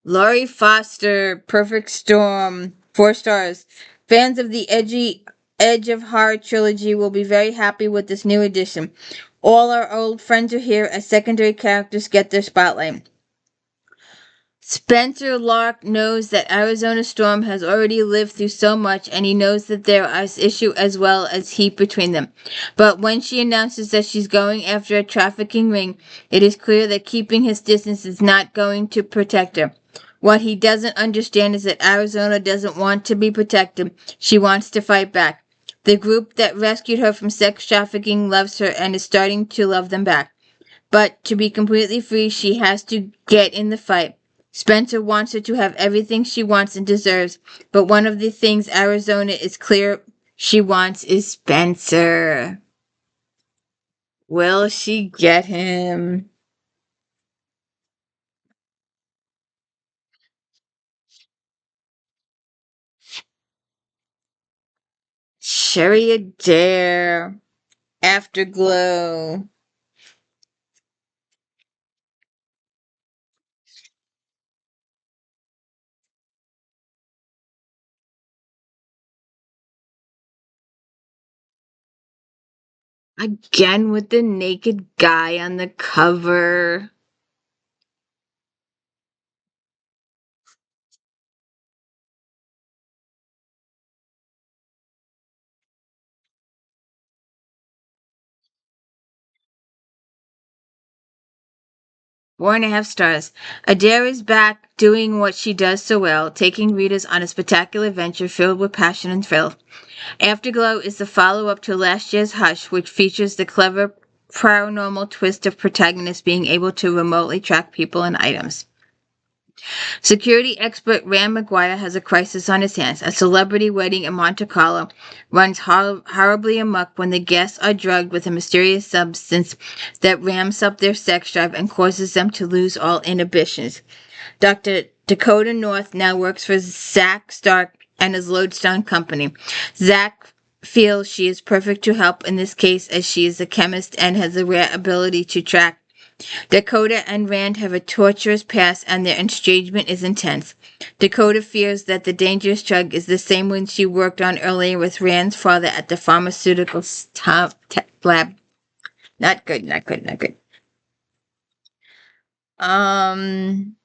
Laurie Foster, Perfect Storm, 4 stars. Fans of the edgy Edge of Horror trilogy will be very happy with this new edition. All our old friends are here as secondary characters get their spotlight. Spencer Lark knows that Arizona Storm has already lived through so much, and he knows that there is issue as well as heat between them. But when she announces that she's going after a trafficking ring, it is clear that keeping his distance is not going to protect her. What he doesn't understand is that Arizona doesn't want to be protected. She wants to fight back. The group that rescued her from sex trafficking loves her and is starting to love them back. But to be completely free, she has to get in the fight. Spencer wants her to have everything she wants and deserves, but one of the things Arizona is clear she wants is Spencer. Will she get him? Sherry Adair. Afterglow. Again with the naked guy on the cover. 4.5 stars. Adair is back doing what she does so well, taking readers on a spectacular adventure filled with passion and thrill. Afterglow is the follow-up to last year's Hush, which features the clever paranormal twist of protagonists being able to remotely track people and items. Security expert Ram McGuire has a crisis on his hands. A celebrity wedding in Monte Carlo runs horribly amok when the guests are drugged with a mysterious substance that ramps up their sex drive and causes them to lose all inhibitions. Dr. Dakota North now works for Zach Stark and his Lodestone Company. Zach feels she is perfect to help in this case as she is a chemist and has a rare ability to track. Dakota and Rand have a torturous past and their estrangement is intense. Dakota fears that the dangerous drug is the same one she worked on earlier with Rand's father at the pharmaceutical lab. Not good, not good, not good. Um,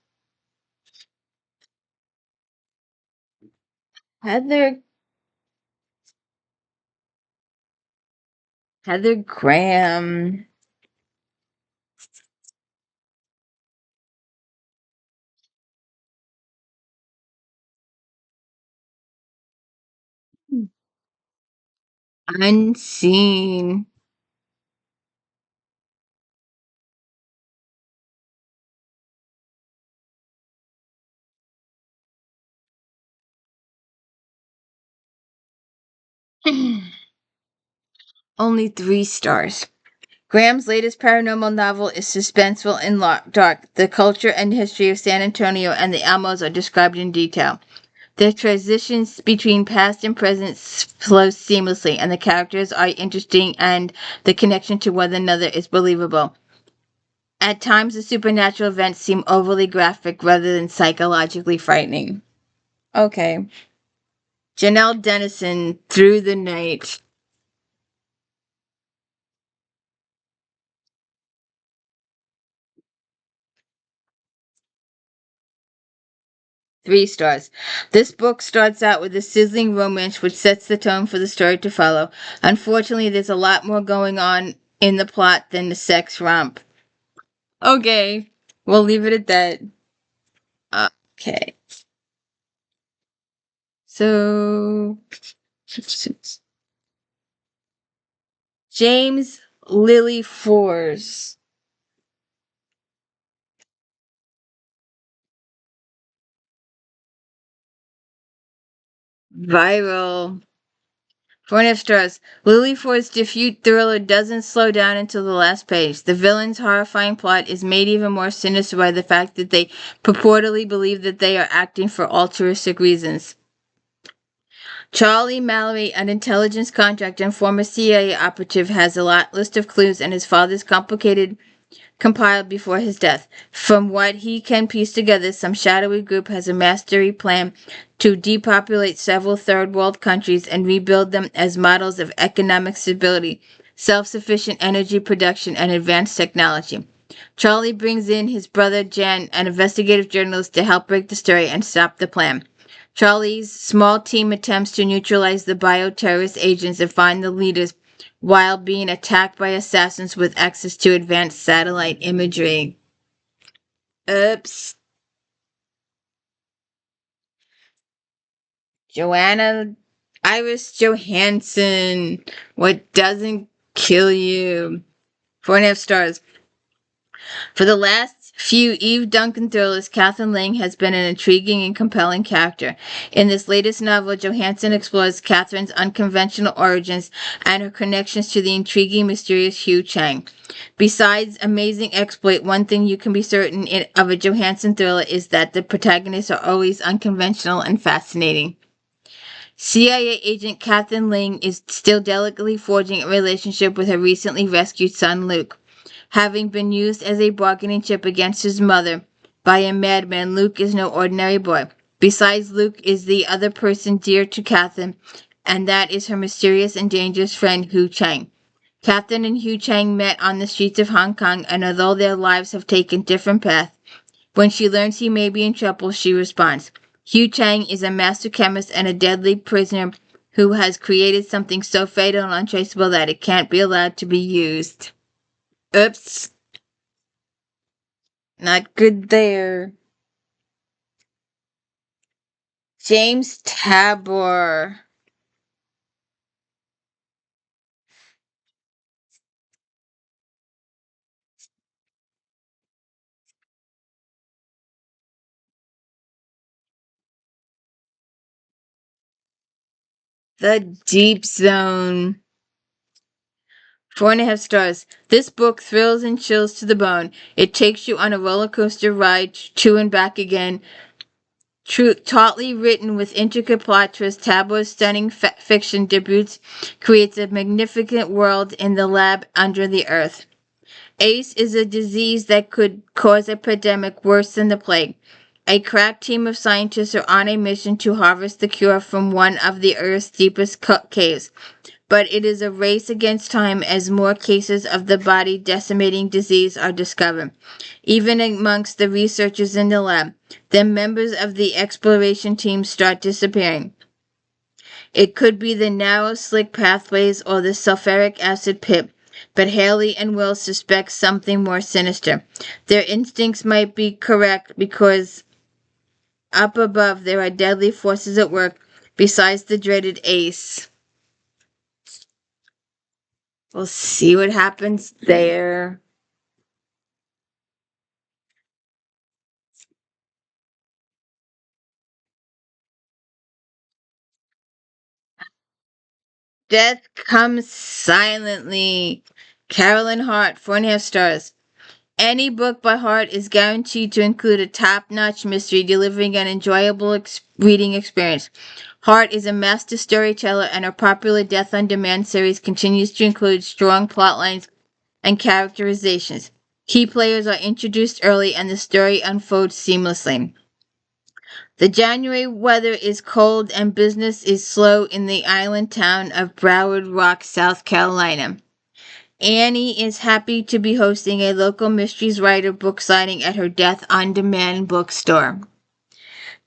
Heather Heather Graham. Unseen. Only 3 stars. Graham's latest paranormal novel is suspenseful and dark. The culture and history of San Antonio and the Alamos are described in detail. The transitions between past and present flow seamlessly, and the characters are interesting, and the connection to one another is believable. At times, the supernatural events seem overly graphic rather than psychologically frightening. Okay. Janelle Dennison, Through the Night. 3 stars. This book starts out with a sizzling romance which sets the tone for the story to follow. Unfortunately, there's a lot more going on in the plot than the sex romp. Okay, we'll leave it at that. Okay. So, James Lily Fours. Viral. 4.5 stars. Lily Ford's defeat thriller doesn't slow down until the last page. The villain's horrifying plot is made even more sinister by the fact that they purportedly believe that they are acting for altruistic reasons. Charlie Mallory, an intelligence contractor and former CIA operative, has a list of clues in his father's complicated compiled before his death. From what he can piece together, some shadowy group has a mastery plan to depopulate several third world countries and rebuild them as models of economic stability, self-sufficient energy production, and advanced technology. Charlie brings in his brother Jen, an investigative journalist, to help break the story and stop the plan. Charlie's small team attempts to neutralize the bioterrorist agents and find the leaders while being attacked by assassins with access to advanced satellite imagery. Oops. Joanna Iris Johansson. What doesn't kill you? 4.5 stars. For the last few Eve Duncan thrillers, Catherine Lang has been an intriguing and compelling character. In this latest novel, Johansson explores Catherine's unconventional origins and her connections to the intriguing, mysterious Hugh Chang. Besides amazing exploit, one thing you can be certain of a Johansson thriller is that the protagonists are always unconventional and fascinating. CIA agent Catherine Lang is still delicately forging a relationship with her recently rescued son Luke. Having been used as a bargaining chip against his mother by a madman, Luke is no ordinary boy. Besides, Luke is the other person dear to Catherine, and that is her mysterious and dangerous friend Hu Chang. Catherine and Hu Chang met on the streets of Hong Kong, and although their lives have taken different paths, when she learns he may be in trouble, she responds. Hu Chang is a master chemist and a deadly prisoner who has created something so fatal and untraceable that it can't be allowed to be used. Oops. Not good there. James Tabor. The Deep Zone. 4.5 stars. This book thrills and chills to the bone. It takes you on a roller coaster ride to and back again. Tautly written with intricate plot twists, Tabor's stunning fiction debuts creates a magnificent world in the lab under the earth. AIDS is a disease that could cause a pandemic worse than the plague. A crack team of scientists are on a mission to harvest the cure from one of the Earth's deepest caves. But it is a race against time as more cases of the body decimating disease are discovered. Even amongst the researchers in the lab, then members of the exploration team start disappearing. It could be the narrow, slick pathways or the sulfuric acid pit, but Haley and Will suspect something more sinister. Their instincts might be correct because up above there are deadly forces at work besides the dreaded Ace. We'll see what happens there. Death Comes Silently. Carolyn Hart, 4.5 stars. Any book by Hart is guaranteed to include a top-notch mystery, delivering an enjoyable reading experience. Hart is a master storyteller, and her popular Death on Demand series continues to include strong plot lines and characterizations. Key players are introduced early, and the story unfolds seamlessly. The January weather is cold and business is slow in the island town of Broward Rock, South Carolina. Annie is happy to be hosting a local mysteries writer book signing at her Death on Demand bookstore.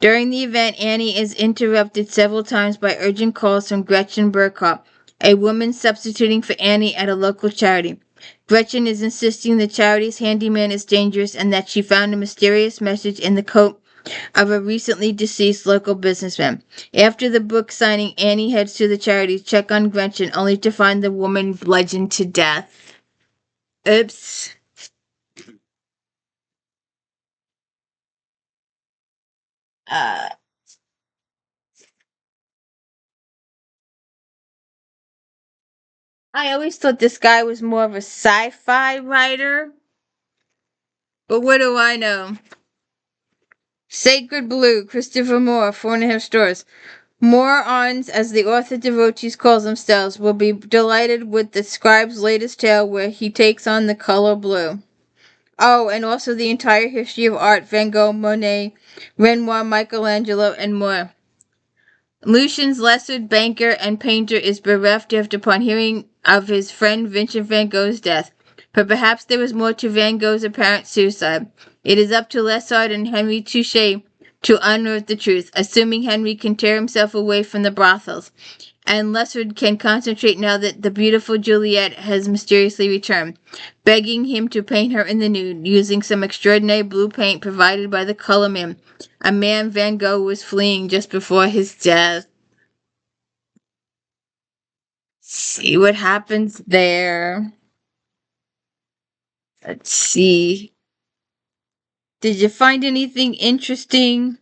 During the event, Annie is interrupted several times by urgent calls from Gretchen Burkhardt, a woman substituting for Annie at a local charity. Gretchen is insisting the charity's handyman is dangerous and that she found a mysterious message in the coat of a recently deceased local businessman. After the book signing, Annie heads to the charity to check on Gretchen, only to find the woman bludgeoned to death. Oops. Uh, I always thought this guy was more of a sci-fi writer, but what do I know? Sacred Blue, Christopher Moore, 4.5 stars. Morons, as the author devotees calls themselves, will be delighted with the scribe's latest tale where he takes on the color blue. Oh, and also the entire history of art: Van Gogh, Monet, Renoir, Michelangelo, and more. Lucian's lesser banker and painter is bereft upon hearing of his friend Vincent van Gogh's death. But perhaps there was more to Van Gogh's apparent suicide. It is up to Lessard and Henry Touchet to unearth the truth, assuming Henry can tear himself away from the brothels, and Lessard can concentrate now that the beautiful Juliet has mysteriously returned, begging him to paint her in the nude, using some extraordinary blue paint provided by the color man, a man Van Gogh was fleeing just before his death. See what happens there. Let's see. Did you find anything interesting?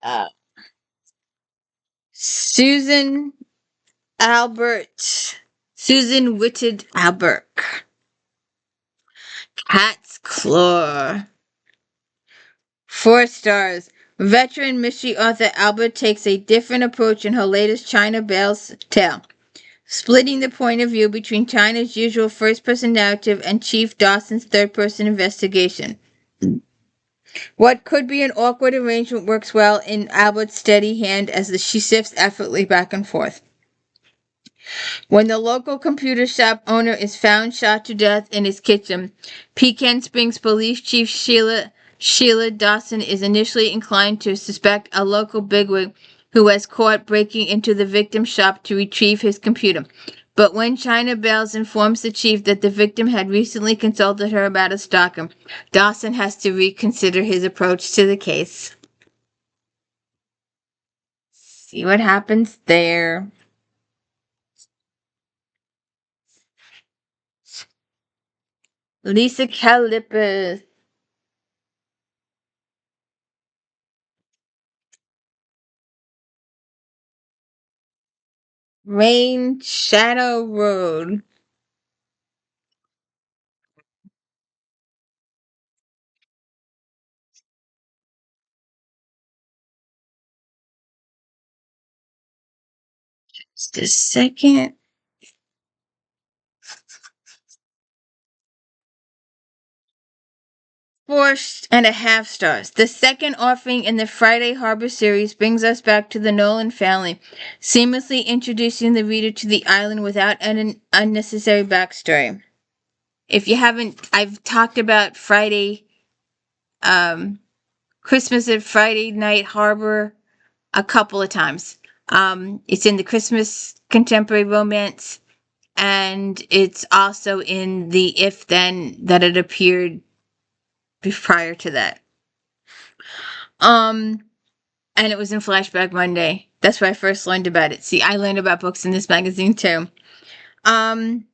Uh, Susan Albert. Susan Whitted Albert. Cat's Claw. 4 stars. Veteran mystery author Albert takes a different approach in her latest China Belle's tale, splitting the point of view between China's usual first-person narrative and Chief Dawson's third-person investigation. What could be an awkward arrangement works well in Albert's steady hand as she shifts effortlessly back and forth. When the local computer shop owner is found shot to death in his kitchen, Pecan Springs Police Chief Sheila Dawson is initially inclined to suspect a local bigwig who was caught breaking into the victim's shop to retrieve his computer. But when China Bells informs the chief that the victim had recently consulted her about a stalker, Dawson has to reconsider his approach to the case. See what happens there. Lisa Calipis. Rain Shadow Road. Just a second. 4.5 stars. The second offering in the Friday Harbor series brings us back to the Nolan family, seamlessly introducing the reader to the island without an unnecessary backstory. If you haven't, I've talked about Christmas at Friday Night Harbor a couple of times. It's in the Christmas contemporary romance, and it's also in the If Then that it appeared prior to that. Um, And it was in Flashback Monday. That's where I first learned about it. See, I learned about books in this magazine too. Um,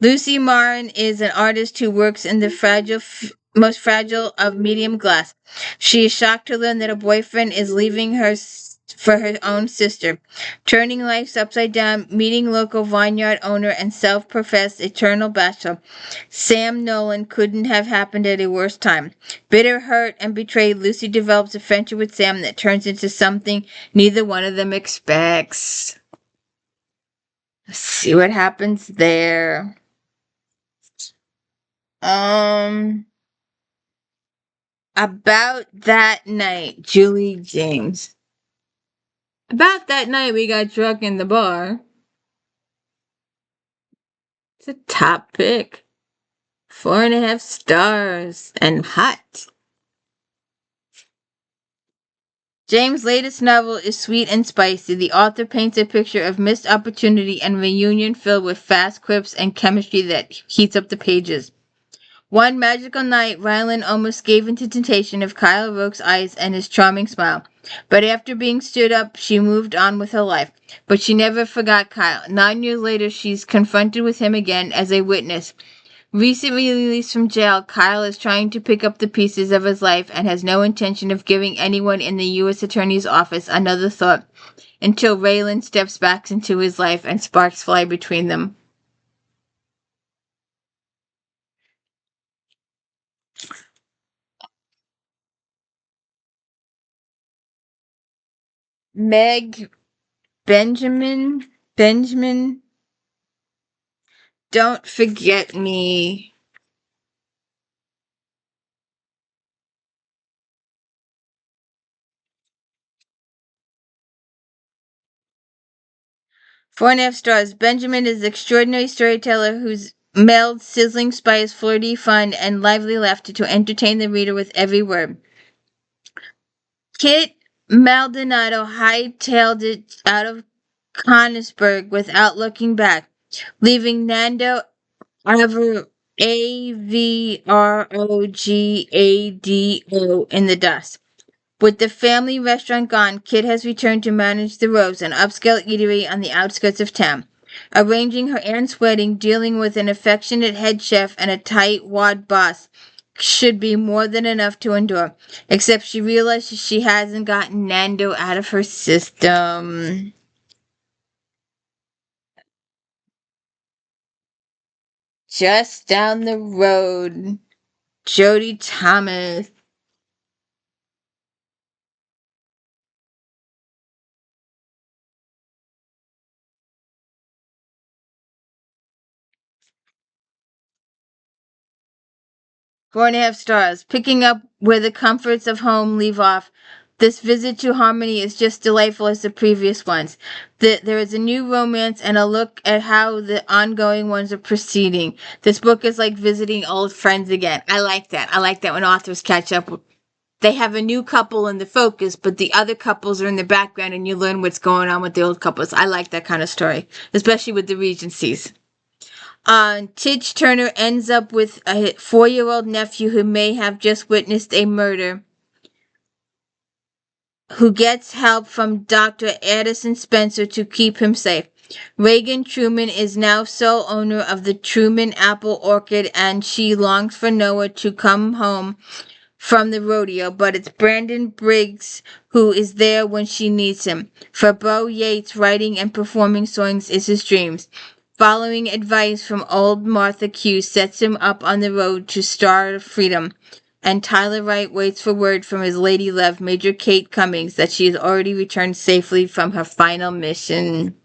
Lucy Marin is an artist who works in the most fragile of medium glass. She is shocked to learn that her boyfriend is leaving her for her own sister, turning lives upside down, meeting local vineyard owner and self-professed eternal bachelor. Sam Nolan couldn't have happened at a worse time. Bitter, hurt, and betrayed, Lucy develops a friendship with Sam that turns into something neither one of them expects. Let's see what happens there. About that night, Julie James. About that night, we got drunk in the bar. It's a top pick. 4.5 stars and hot. James' latest novel is sweet and spicy. The author paints a picture of missed opportunity and reunion filled with fast quips and chemistry that heats up the pages. One magical night, Rylan almost gave into temptation of Kyle Roke's eyes and his charming smile. But after being stood up, she moved on with her life. But she never forgot Kyle. 9 years later, she's confronted with him again as a witness. Recently released from jail, Kyle is trying to pick up the pieces of his life and has no intention of giving anyone in the U.S. Attorney's Office another thought until Raylan steps back into his life and sparks fly between them. Meg Benjamin, Don't Forget Me. 4.5 stars. Benjamin is an extraordinary storyteller who's melded sizzling spice, flirty fun, and lively laughter to entertain the reader with every word. Kit Maldonado hightailed it out of Conisburg without looking back, leaving Nando Avrogado in the dust. With the family restaurant gone, Kit has returned to manage the Rose, an upscale eatery on the outskirts of town. Arranging her aunt's wedding, dealing with an affectionate head chef and a tight-wad boss should be more than enough to endure, except she realizes she hasn't gotten Nando out of her system. Just down the road, Jody Thomas. 4.5 stars. Picking up where the comforts of home leave off, this visit to Harmony is just delightful as the previous ones. There is a new romance and a look at how the ongoing ones are proceeding. This book is like visiting old friends again. I like that. I like that when authors catch up. They have a new couple in the focus, but the other couples are in the background and you learn what's going on with the old couples. I like that kind of story, especially with the Regencies. Tidge Turner ends up with a 4-year-old nephew who may have just witnessed a murder, who gets help from Dr. Addison Spencer to keep him safe. Reagan Truman is now sole owner of the Truman Apple Orchard, and she longs for Noah to come home from the rodeo, but it's Brandon Briggs who is there when she needs him. For Bo Yates, writing and performing songs is his dreams. Following advice from old Martha Q sets him up on the road to Star Freedom. And Tyler Wright waits for word from his lady love, Major Kate Cummings, that she has already returned safely from her final mission.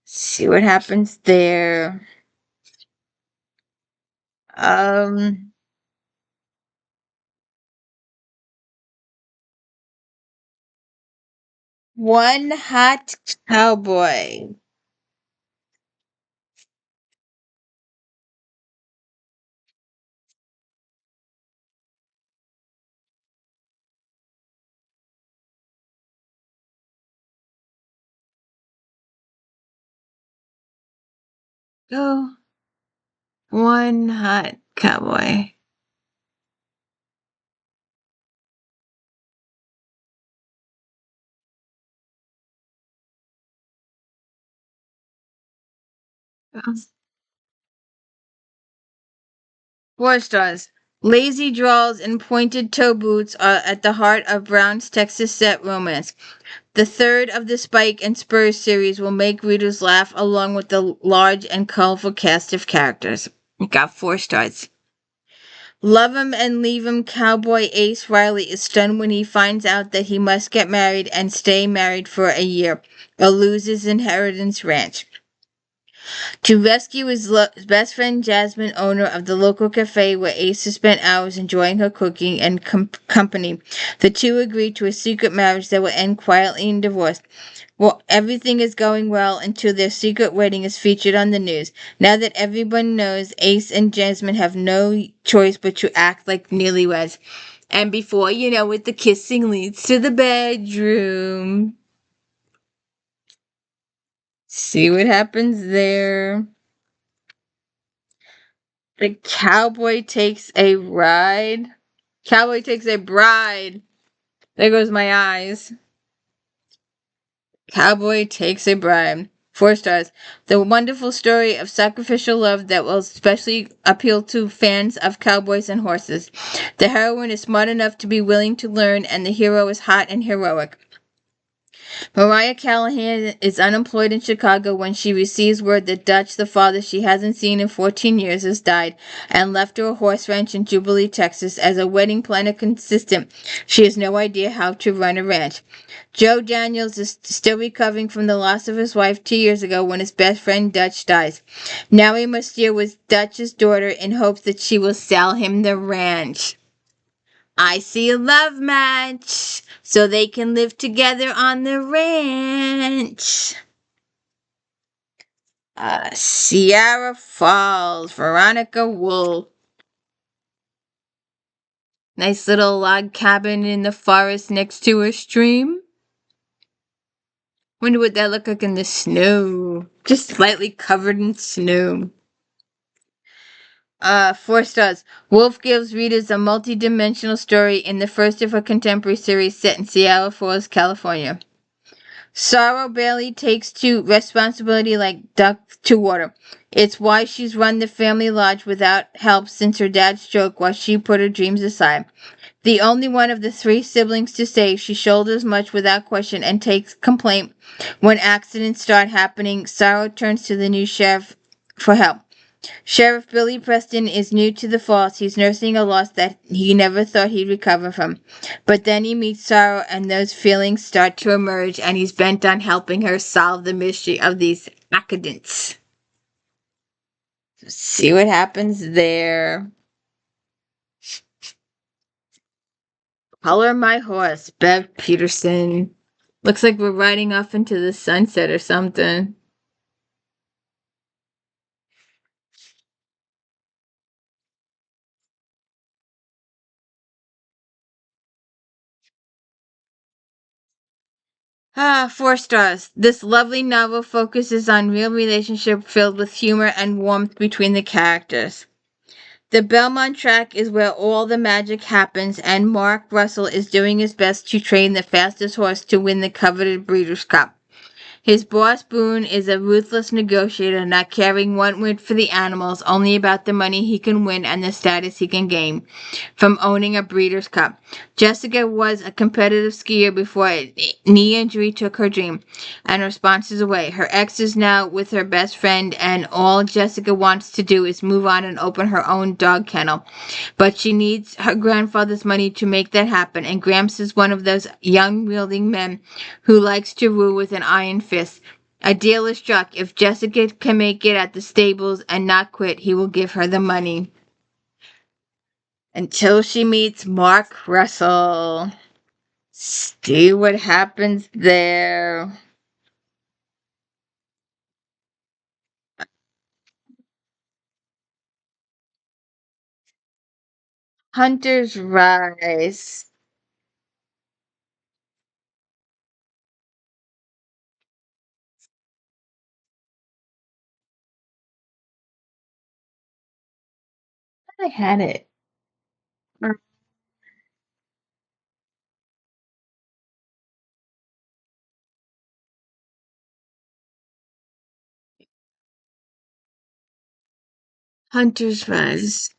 See what happens there. One Hot Cowboy. Go. One Hot Cowboy. Four stars. Lazy draws and pointed toe boots are at the heart of Brown's Texas set romance. The third of the Spike and Spurs series will make readers laugh along with the large and colorful cast of characters. It got four stars. Love him and leave him cowboy Ace Riley is stunned when he finds out that he must get married and stay married for a year or lose his inheritance ranch. To rescue his best friend Jasmine, owner of the local cafe where Ace has spent hours enjoying her cooking and company, the two agree to a secret marriage that will end quietly in divorce. Well, everything is going well until their secret wedding is featured on the news. Now that everyone knows, Ace and Jasmine have no choice but to act like newlyweds. And before you know it, the kissing leads to the bedroom. See what happens there. The cowboy takes a ride. Cowboy takes a bride. There goes my eyes. Cowboy takes a bride. Four stars. The wonderful story of sacrificial love that will especially appeal to fans of cowboys and horses. The heroine is smart enough to be willing to learn, and the hero is hot and heroic. Mariah Callahan is unemployed in Chicago when she receives word that Dutch, the father she hasn't seen in 14 years, has died and left her a horse ranch in Jubilee, Texas. As a wedding planner consistent, she has no idea how to run a ranch. Joe Daniels is still recovering from the loss of his wife 2 years ago when his best friend Dutch dies. Now he must deal with Dutch's daughter in hopes that she will sell him the ranch. I see a love match so they can live together on the ranch. Sierra Falls, Veronica Woolf. Nice little log cabin in the forest next to a stream. Wonder what that looked like in the snow. Just slightly covered in snow. Four stars. Wolf gives readers a multi-dimensional story in the first of her contemporary series set in Sierra Falls, California. Sorrow barely takes to responsibility like duck to water. It's why she's run the family lodge without help since her dad's stroke while she put her dreams aside. The only one of the three siblings to save, she shoulders much without question and takes complaint when accidents start happening. Sorrow turns to the new sheriff for help. Sheriff Billy Preston is new to the force. He's nursing a loss that he never thought he'd recover from. But then he meets Sorrow, and those feelings start to emerge, and he's bent on helping her solve the mystery of these accidents. See what happens there. Color My Horse, Bev Peterson. Looks like we're riding off into the sunset or something. Four stars. This lovely novel focuses on real relationship filled with humor and warmth between the characters. The Belmont track is where all the magic happens, and Mark Russell is doing his best to train the fastest horse to win the coveted Breeders' Cup. His boss, Boone, is a ruthless negotiator, not caring one whit for the animals, only about the money he can win and the status he can gain from owning a Breeders' Cup. Jessica was a competitive skier before a knee injury took her dream, and her sponsors away. Her ex is now with her best friend, and all Jessica wants to do is move on and open her own dog kennel. But she needs her grandfather's money to make that happen, and Gramps is one of those young wielding men who likes to rule with an iron fist. A deal is struck. If Jessica can make it at the stables and not quit, he will give her the money. Until she meets Mark Russell. See what happens there. Hunter's Rise. I had it. Hunter's Rise.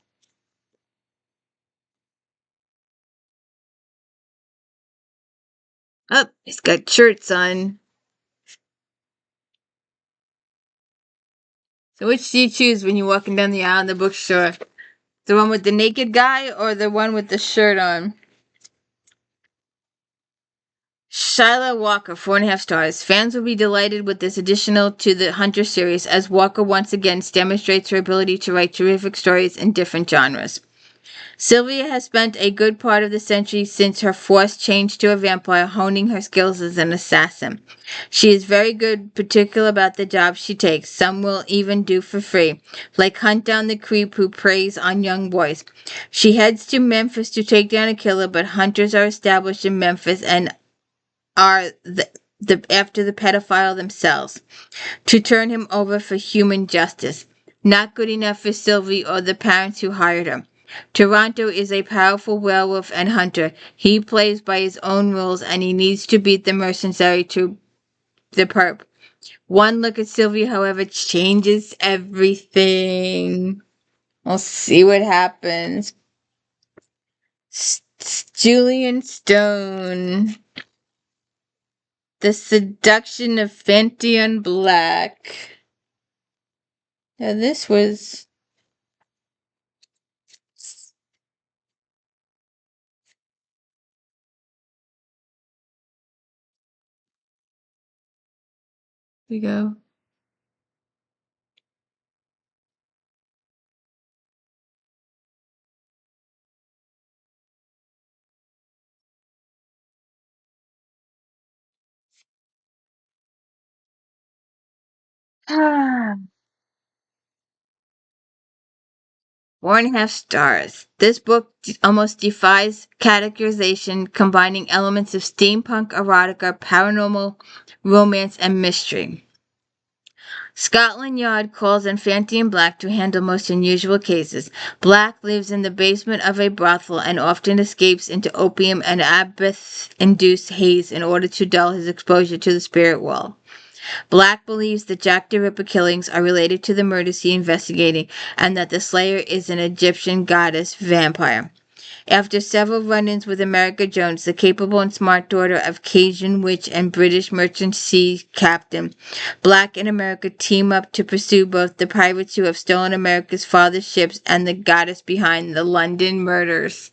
Oh, he's got shirts on. So which do you choose when you're walking down the aisle in the bookstore? The one with the naked guy or the one with the shirt on? Shyla Walker, 4.5 stars. Fans will be delighted with this additional to the Hunter series as Walker once again demonstrates her ability to write terrific stories in different genres. Sylvia has spent a good part of the century since her forced change to a vampire, honing her skills as an assassin. She is very good, particular about the jobs she takes. Some will even do for free, like hunt down the creep who preys on young boys. She heads to Memphis to take down a killer, but hunters are established in Memphis and are after the pedophile themselves to turn him over for human justice. Not good enough for Sylvie or the parents who hired her. Toronto is a powerful werewolf and hunter. He plays by his own rules and he needs to beat the mercenary to the perp. One look at Sylvie, however, changes everything. We'll see what happens. Julian Stone. The Seduction of Fenton Black. Now this was... Here we go. Ah. 4.5 stars. This book almost defies categorization, combining elements of steampunk, erotica, paranormal, romance, and mystery. Scotland Yard calls on Fenton Black to handle most unusual cases. Black lives in the basement of a brothel and often escapes into opium and absinthe-induced haze in order to dull his exposure to the spirit world. Black believes that Jack the Ripper killings are related to the murders he investigating and that the slayer is an Egyptian goddess vampire. After several run-ins with America Jones, the capable and smart daughter of Cajun witch and British merchant sea captain, Black and America team up to pursue both the pirates who have stolen America's father's ships and the goddess behind the London murders.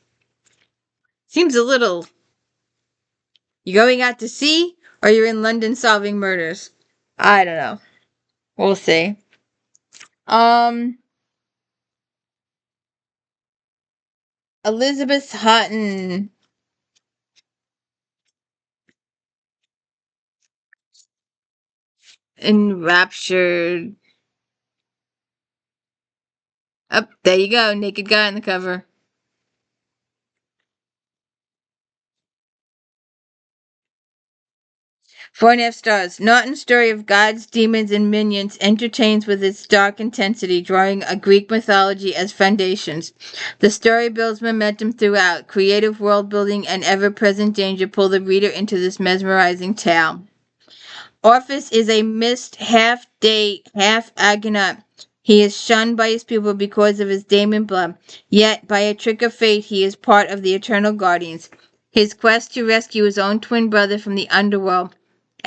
Seems a little... You going out to sea or you're in London solving murders? I don't know. We'll see. Elizabeth Houghton. Enraptured. Up, there you go. Naked guy on the cover. 4.5 stars. Norton's story of gods, demons, and minions entertains with its dark intensity, drawing a Greek mythology as foundations. The story builds momentum throughout. Creative world building and ever-present danger pull the reader into this mesmerizing tale. Orpheus is a missed half-date, half-agonaut. He is shunned by his people because of his daemon blood, yet by a trick of fate he is part of the Eternal Guardians. His quest to rescue his own twin brother from the underworld,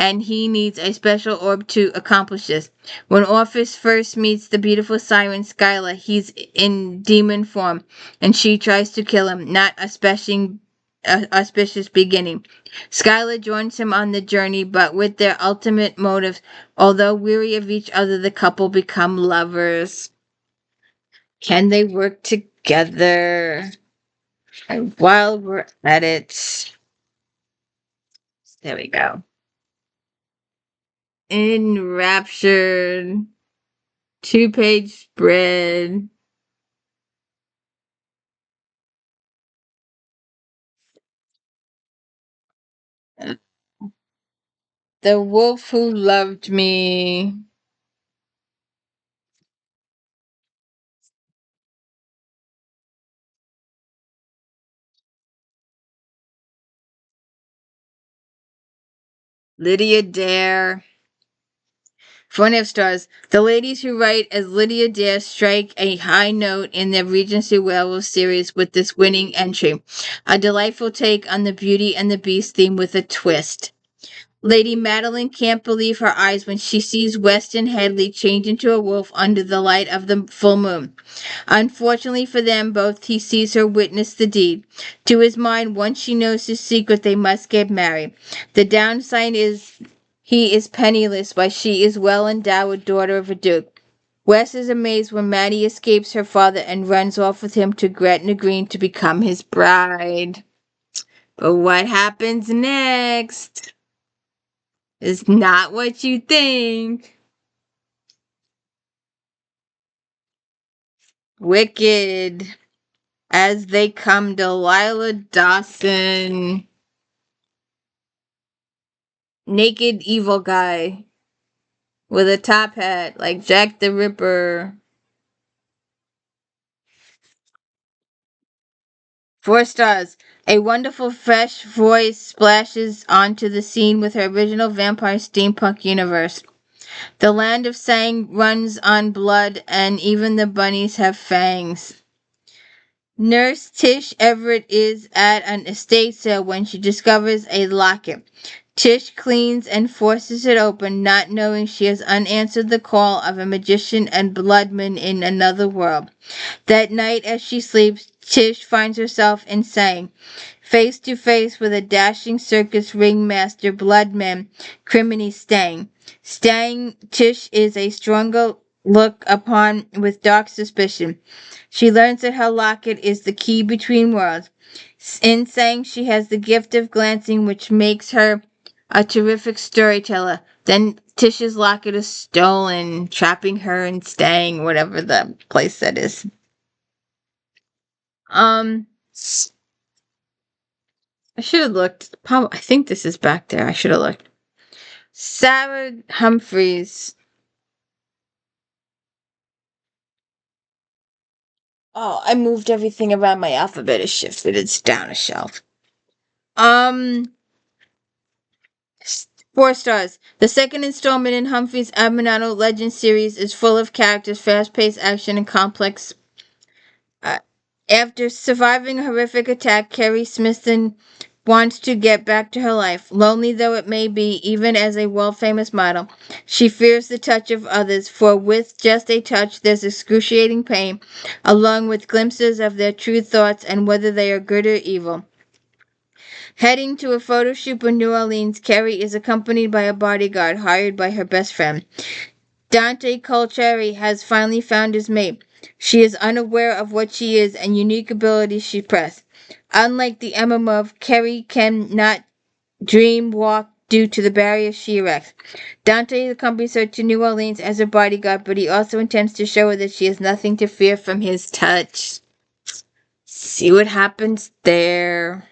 and he needs a special orb to accomplish this. When Orpheus first meets the beautiful siren Scylla, he's in demon form, and she tries to kill him, not auspicious beginning. Skylar joins him on the journey, but with their ultimate motives. Although weary of each other, the couple become lovers. Can they work together? And while we're at it, there we go. Enraptured. 2-page spread. The Wolf Who Loved Me. Lydia Dare. 4.5 stars. The ladies who write as Lydia Dare strike a high note in their Regency Werewolf series with this winning entry. A delightful take on the Beauty and the Beast theme with a twist. Lady Madeline can't believe her eyes when she sees Weston Headley change into a wolf under the light of the full moon. Unfortunately for them both, he sees her witness the deed. To his mind, once she knows his secret, they must get married. The downside is he is penniless, while she is well endowed daughter of a duke. Wes is amazed when Maddie escapes her father and runs off with him to Gretna Green to become his bride. But what happens next is not what you think. Wicked. As they come, Delilah Dawson. Naked evil guy. With a top hat, like Jack the Ripper. 4 stars. A wonderful fresh voice splashes onto the scene with her original vampire steampunk universe. The land of Sang runs on blood, and even the bunnies have fangs. Nurse Tish Everett is at an estate sale when she discovers a locket. Tish cleans and forces it open, not knowing she has unanswered the call of a magician and bloodman in another world. That night as she sleeps, Tish finds herself in Sang, face to face with a dashing circus ringmaster bloodman, Criminy Stang. Tish is a stronger look upon with dark suspicion. She learns that her locket is the key between worlds. In Sang, she has the gift of glancing, which makes her a terrific storyteller. Then Tish's locket is stolen, trapping her in Stang, whatever the place that is. I should have looked. I think this is back there. I should have looked. Sarah Humphreys. Oh, I moved everything around. My alphabet is shifted. It's down a shelf. 4 stars. The second installment in Humphrey's Abnormal Legends series is full of characters, fast-paced action, and complex. After surviving a horrific attack, Carrie Smithson wants to get back to her life. Lonely though it may be, even as a world-famous model, she fears the touch of others, for with just a touch there's excruciating pain, along with glimpses of their true thoughts and whether they are good or evil. Heading to a photo shoot in New Orleans, Carrie is accompanied by a bodyguard hired by her best friend. Dante Colcheri has finally found his mate. She is unaware of what she is and unique abilities she possesses. Unlike the MMO, Carrie cannot dream walk due to the barrier she erects. Dante accompanies her to New Orleans as her bodyguard, but he also intends to show her that she has nothing to fear from his touch. See what happens there.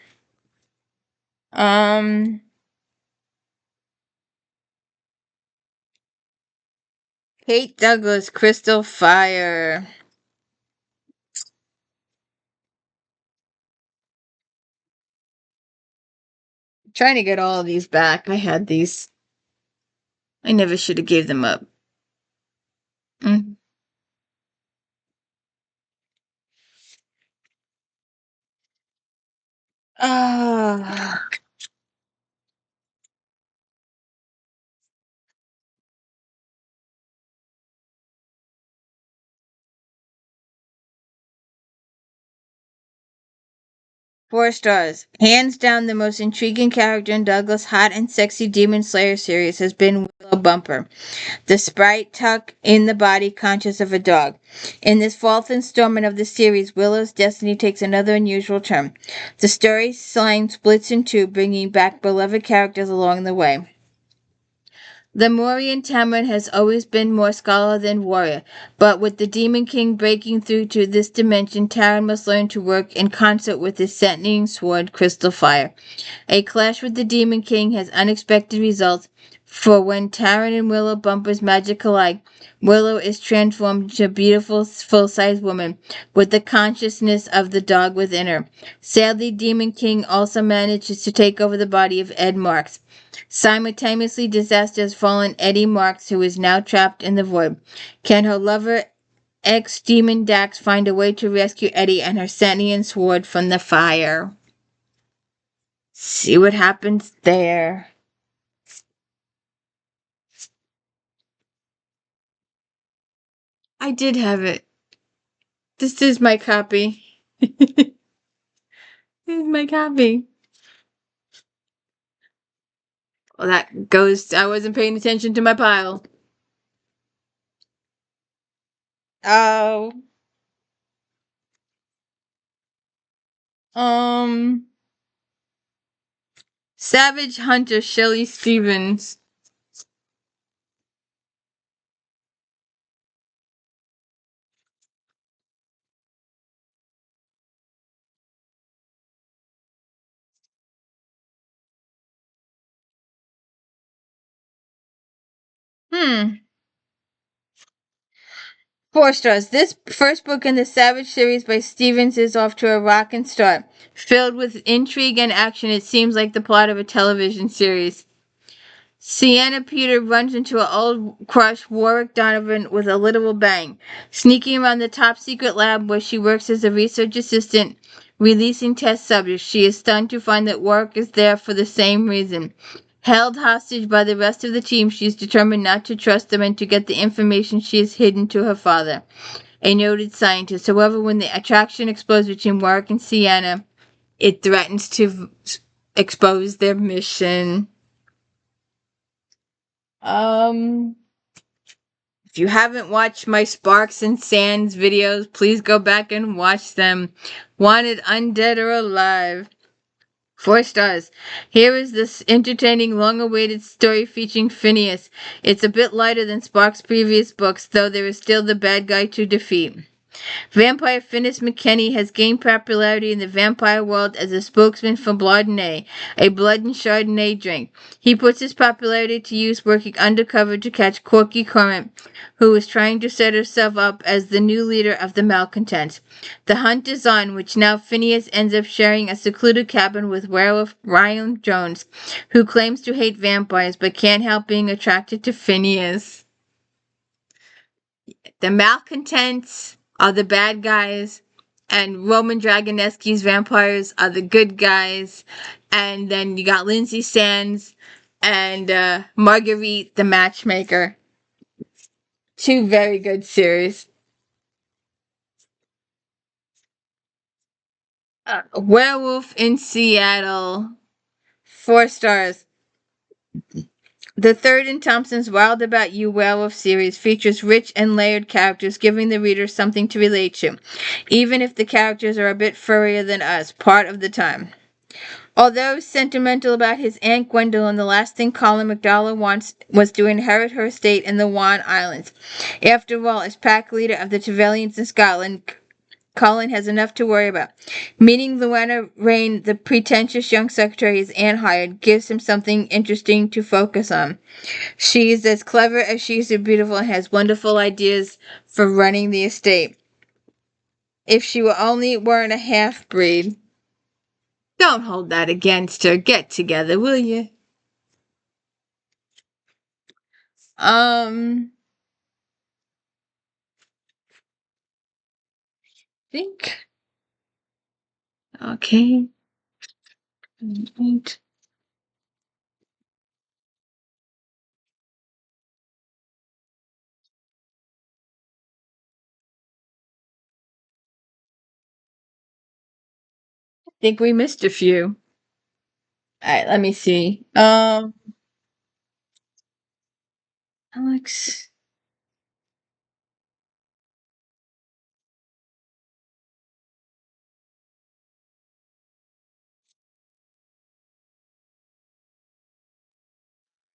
Kate Douglas, Crystal Fire. I'm trying to get all of these back. I had these. I never should have gave them up. Ah. 4 stars. Hands down, the most intriguing character in Douglas' hot and sexy Demon Slayer series has been Willow Bumper, the sprite tucked in the body conscious of a dog. In this fourth installment of the series, Willow's destiny takes another unusual turn. The storyline splits in two, bringing back beloved characters along the way. Lemurian Tamarind has always been more scholar than warrior, but with the Demon King breaking through to this dimension, Taran must learn to work in concert with his sentencing sword, Crystal Fire. A clash with the Demon King has unexpected results, For when Taryn and Willow Bumper's magic collide, Willow is transformed into a beautiful, full-sized woman with the consciousness of the dog within her. Sadly, Demon King also manages to take over the body of Ed Marks. Simultaneously, disaster has fallen Eddie Marks, who is now trapped in the void. Can her lover, ex-demon Dax, find a way to rescue Eddie and her sentient sword from the fire? See what happens there. I did have it. This is my copy. This is my copy. Well, that goes. I wasn't paying attention to my pile. Oh. Um. Savage Hunter Shelley Stevens. Hmm. 4 stars. This first book in the Savage series by Stevens is off to a rockin' start. Filled with intrigue and action, it seems like the plot of a television series. Sienna Peter runs into her old crush Warwick Donovan with a literal bang. Sneaking around the top secret lab where she works as a research assistant, releasing test subjects, she is stunned to find that Warwick is there for the same reason. Held hostage by the rest of the team, she is determined not to trust them and to get the information she has hidden to her father, a noted scientist. However, when the attraction explodes between Warwick and Sienna, it threatens to expose their mission. Um, if you haven't watched my Sparks and Sands videos, please go back and watch them. Wanted Undead or Alive. 4 stars. Here is this entertaining, long-awaited story featuring Phineas. It's a bit lighter than Sparks' previous books, though there is still the bad guy to defeat. Vampire Phineas McKenney has gained popularity in the vampire world as a spokesman for Blodnay, a blood and Chardonnay drink. He puts his popularity to use working undercover to catch Corky Cormant, who is trying to set herself up as the new leader of the Malcontents. The hunt is on, which now Phineas ends up sharing a secluded cabin with werewolf Ryan Jones, who claims to hate vampires but can't help being attracted to Phineas. The Malcontents are the bad guys, and Roman Dragonescu's vampires are the good guys. And then you got Lindsay Sands and Marguerite the Matchmaker. 2 very good series. Werewolf in Seattle. 4 stars. The third in Thompson's Wild About You Werewolf series features rich and layered characters, giving the reader something to relate to, even if the characters are a bit furrier than us, part of the time. Although sentimental about his Aunt Gwendolyn, the last thing Colin McDowell wants was to inherit her estate in the Wan Islands. After all, as pack leader of the Trevelyan's in Scotland, Colin has enough to worry about. Meeting Luana Rain, the pretentious young secretary his aunt hired, gives him something interesting to focus on. She is as clever as she is beautiful and has wonderful ideas for running the estate. If she weren't a half-breed. Don't hold that against her. Get together, will you? Think. Okay. Right. I think we missed a few. All right, let me see. Alex.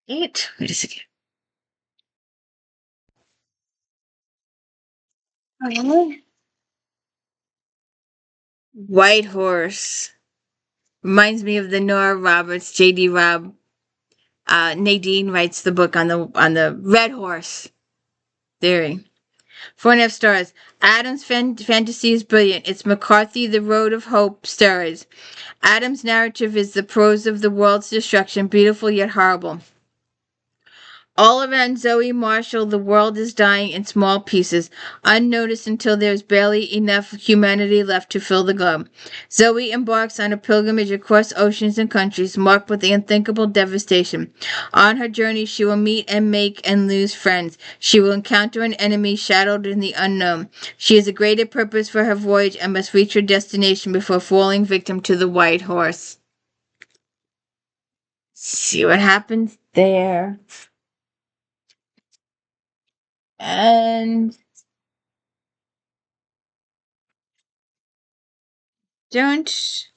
Wait a second. Oh. White Horse. Reminds me of the Nora Roberts, J.D. Robb Nadine writes the book on the Red Horse theory. 4.5 stars. Adam's fantasy is brilliant. It's McCarthy, the road of hope stories. Adam's narrative is the prose of the world's destruction, beautiful yet horrible. All around Zoe Marshall, the world is dying in small pieces, unnoticed until there's barely enough humanity left to fill the globe. Zoe embarks on a pilgrimage across oceans and countries, marked with the unthinkable devastation. On her journey, she will meet and make and lose friends. She will encounter an enemy shadowed in the unknown. She has a greater purpose for her voyage and must reach her destination before falling victim to the white horse. See what happens there. And don't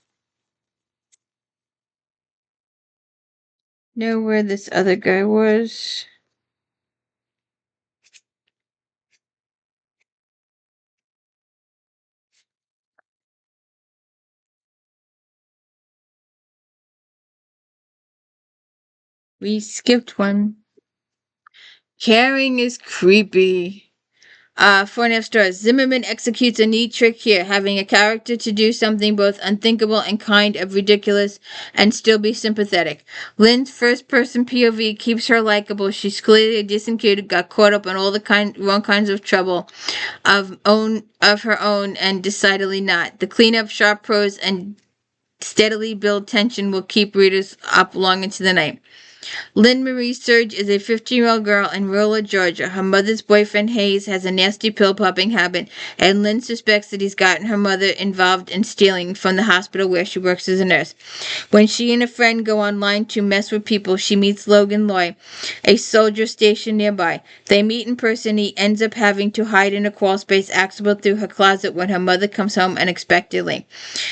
know where this other guy was. We skipped one. Caring is creepy. 4.5 stars. Zimmerman executes a neat trick here, having a character to do something both unthinkable and kind of ridiculous and still be sympathetic. Lynn's first-person POV keeps her likable. She's clearly a decent kid who got caught up in all the wrong kinds of trouble of her own and decidedly not. The cleanup, sharp prose, and steadily build tension will keep readers up long into the night. Lynn Marie Surge is a 15-year-old girl in rural Georgia. Her mother's boyfriend, Hayes, has a nasty pill-popping habit, and Lynn suspects that he's gotten her mother involved in stealing from the hospital where she works as a nurse. When she and a friend go online to mess with people, she meets Logan Loy, a soldier stationed nearby. They meet in person. He ends up having to hide in a crawl space accessible through her closet when her mother comes home unexpectedly.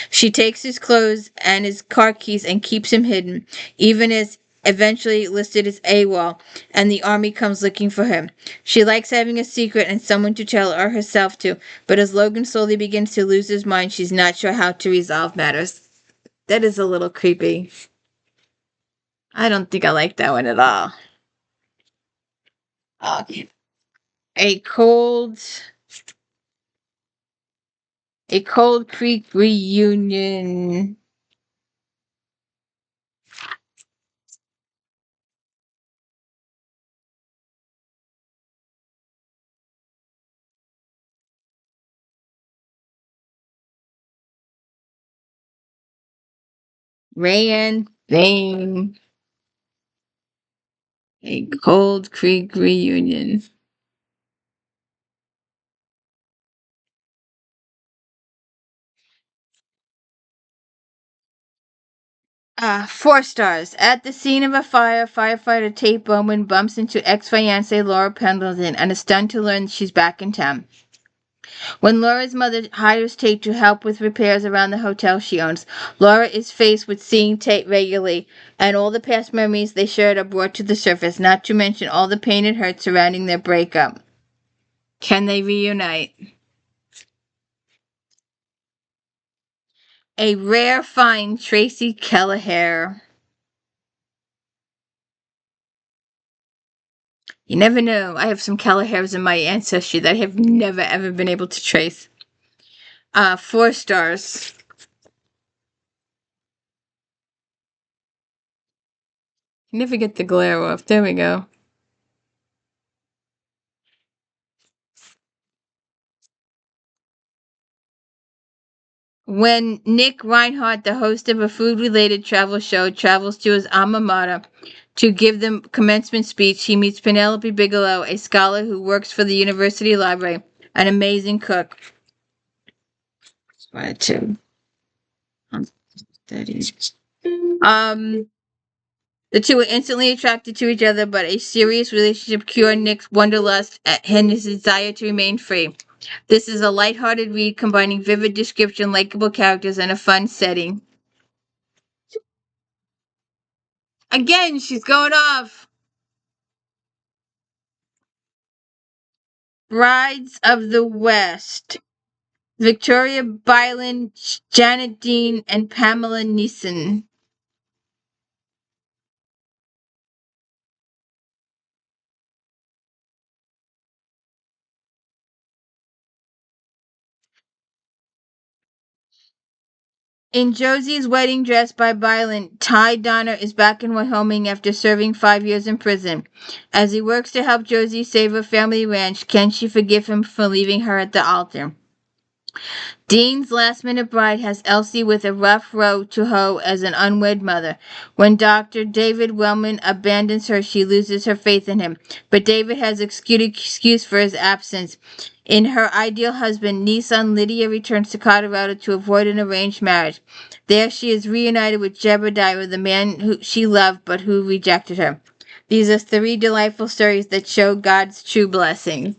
She takes his clothes and his car keys and keeps him hidden, even as eventually listed as AWOL, and the army comes looking for him. She likes having a secret and someone to tell her herself to, but as Logan slowly begins to lose his mind, she's not sure how to resolve matters. That is a little creepy. I don't think I like that one at all. Okay. A cold Creek reunion. Rayan Thing. A Cold Creek reunion. 4 stars. At the scene of a fire, firefighter Tate Bowman bumps into ex-fiancée Laura Pendleton and is stunned to learn she's back in town. When Laura's mother hires Tate to help with repairs around the hotel she owns, Laura is faced with seeing Tate regularly, and all the past memories they shared are brought to the surface, not to mention all the pain and hurt surrounding their breakup. Can they reunite? A rare find, Tracy Kelleher. You never know. I have some Kellehers in my ancestry that I have never ever been able to trace. 4 stars. Never get the glare off. There we go. When Nick Reinhardt, the host of a food-related travel show, travels to his alma mater to give the commencement speech, he meets Penelope Bigelow, a scholar who works for the university library, an amazing cook. Wanted to. The two are instantly attracted to each other, but a serious relationship cured Nick's wanderlust and his desire to remain free. This is a lighthearted read combining vivid description, likable characters, and a fun setting. Again, she's going off. Brides of the West. Victoria Byland, Janet Dean, and Pamela Neeson. In Josie's Wedding Dress by Byron, Ty Donner is back in Wyoming after serving 5 years in prison. As he works to help Josie save her family ranch, can she forgive him for leaving her at the altar? Dean's last-minute bride has Elsie with a rough road to hoe as an unwed mother. When Dr. David Wellman abandons her, she loses her faith in him. But David has excuse for his absence. In Her Ideal Husband, Nissan Lydia returns to Colorado to avoid an arranged marriage. There she is reunited with Jebediah, the man who she loved but who rejected her. These are 3 delightful stories that show God's true blessings.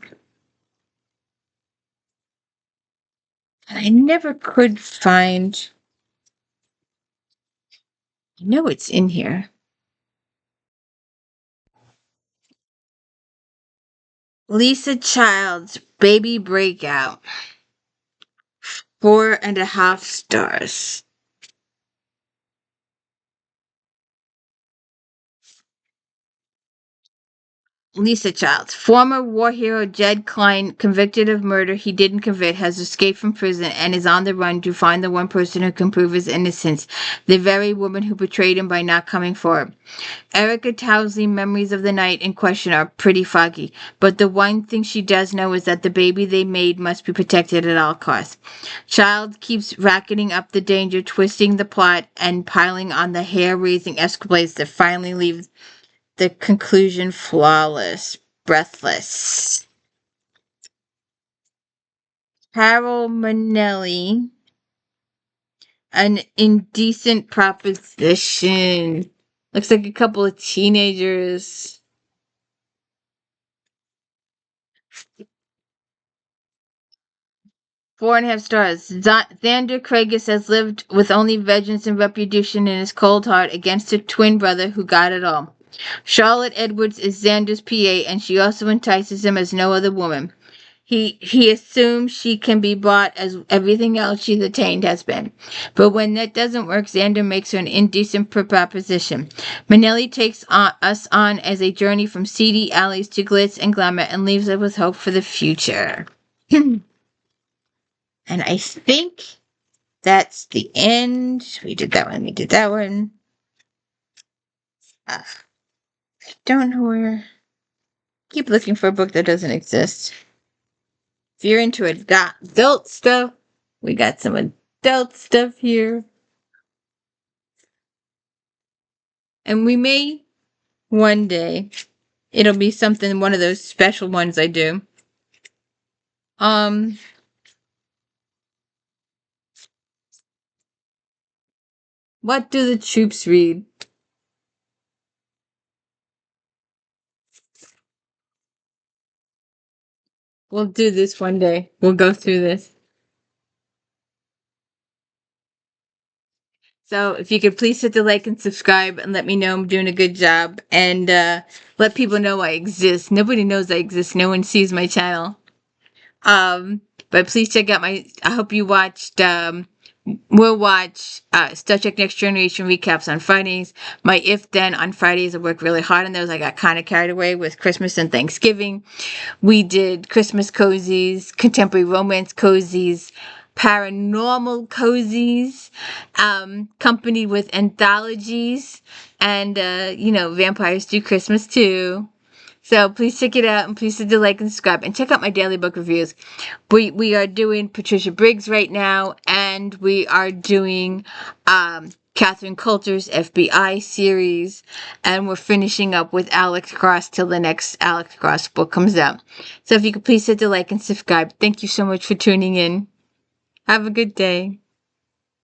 I never could find. I know it's in here. Lisa Child's Baby Breakout. 4.5 stars. Lisa Childs. Former war hero Jed Klein, convicted of murder he didn't commit, has escaped from prison and is on the run to find the one person who can prove his innocence, the very woman who betrayed him by not coming forward. Erica Towsley's memories of the night in question are pretty foggy, but the one thing she does know is that the baby they made must be protected at all costs. Child keeps racketing up the danger, twisting the plot, and piling on the hair-raising escapades that finally leave the conclusion flawless, breathless. Harold Manelli, An Indecent Proposition. Looks like a couple of teenagers. 4.5 stars. Xander Craigus has lived with only vengeance and retribution in his cold heart against a twin brother who got it all. Charlotte Edwards is Xander's PA, and she also entices him as no other woman. He assumes she can be bought as everything else she's attained has been. But when that doesn't work, Xander makes her an indecent proposition. Manelli takes us on as a journey from seedy alleys to glitz and glamour and leaves us with hope for the future. And I think that's the end. We did that one. I don't know where. Keep looking for a book that doesn't exist. If you're into adult stuff, we got some adult stuff here. And we may one day, it'll be something, one of those special ones I do. What do the troops read? We'll do this one day. We'll go through this. So if you could please hit the like and subscribe and let me know I'm doing a good job, and let people know I exist. Nobody knows I exist. No one sees my channel. But please check out I hope you watched, we'll watch Star Trek Next Generation recaps on Fridays. My If Then on Fridays. I work really hard on those. I got kind of carried away with Christmas and Thanksgiving. We did Christmas cozies, contemporary romance cozies, paranormal cozies, accompanied with anthologies, and vampires do Christmas too. So please check it out, and please hit the like and subscribe, and check out my daily book reviews. We are doing Patricia Briggs right now, and we are doing Catherine Coulter's FBI series, and we're finishing up with Alex Cross till the next Alex Cross book comes out. So if you could please hit the like and subscribe. Thank you so much for tuning in. Have a good day.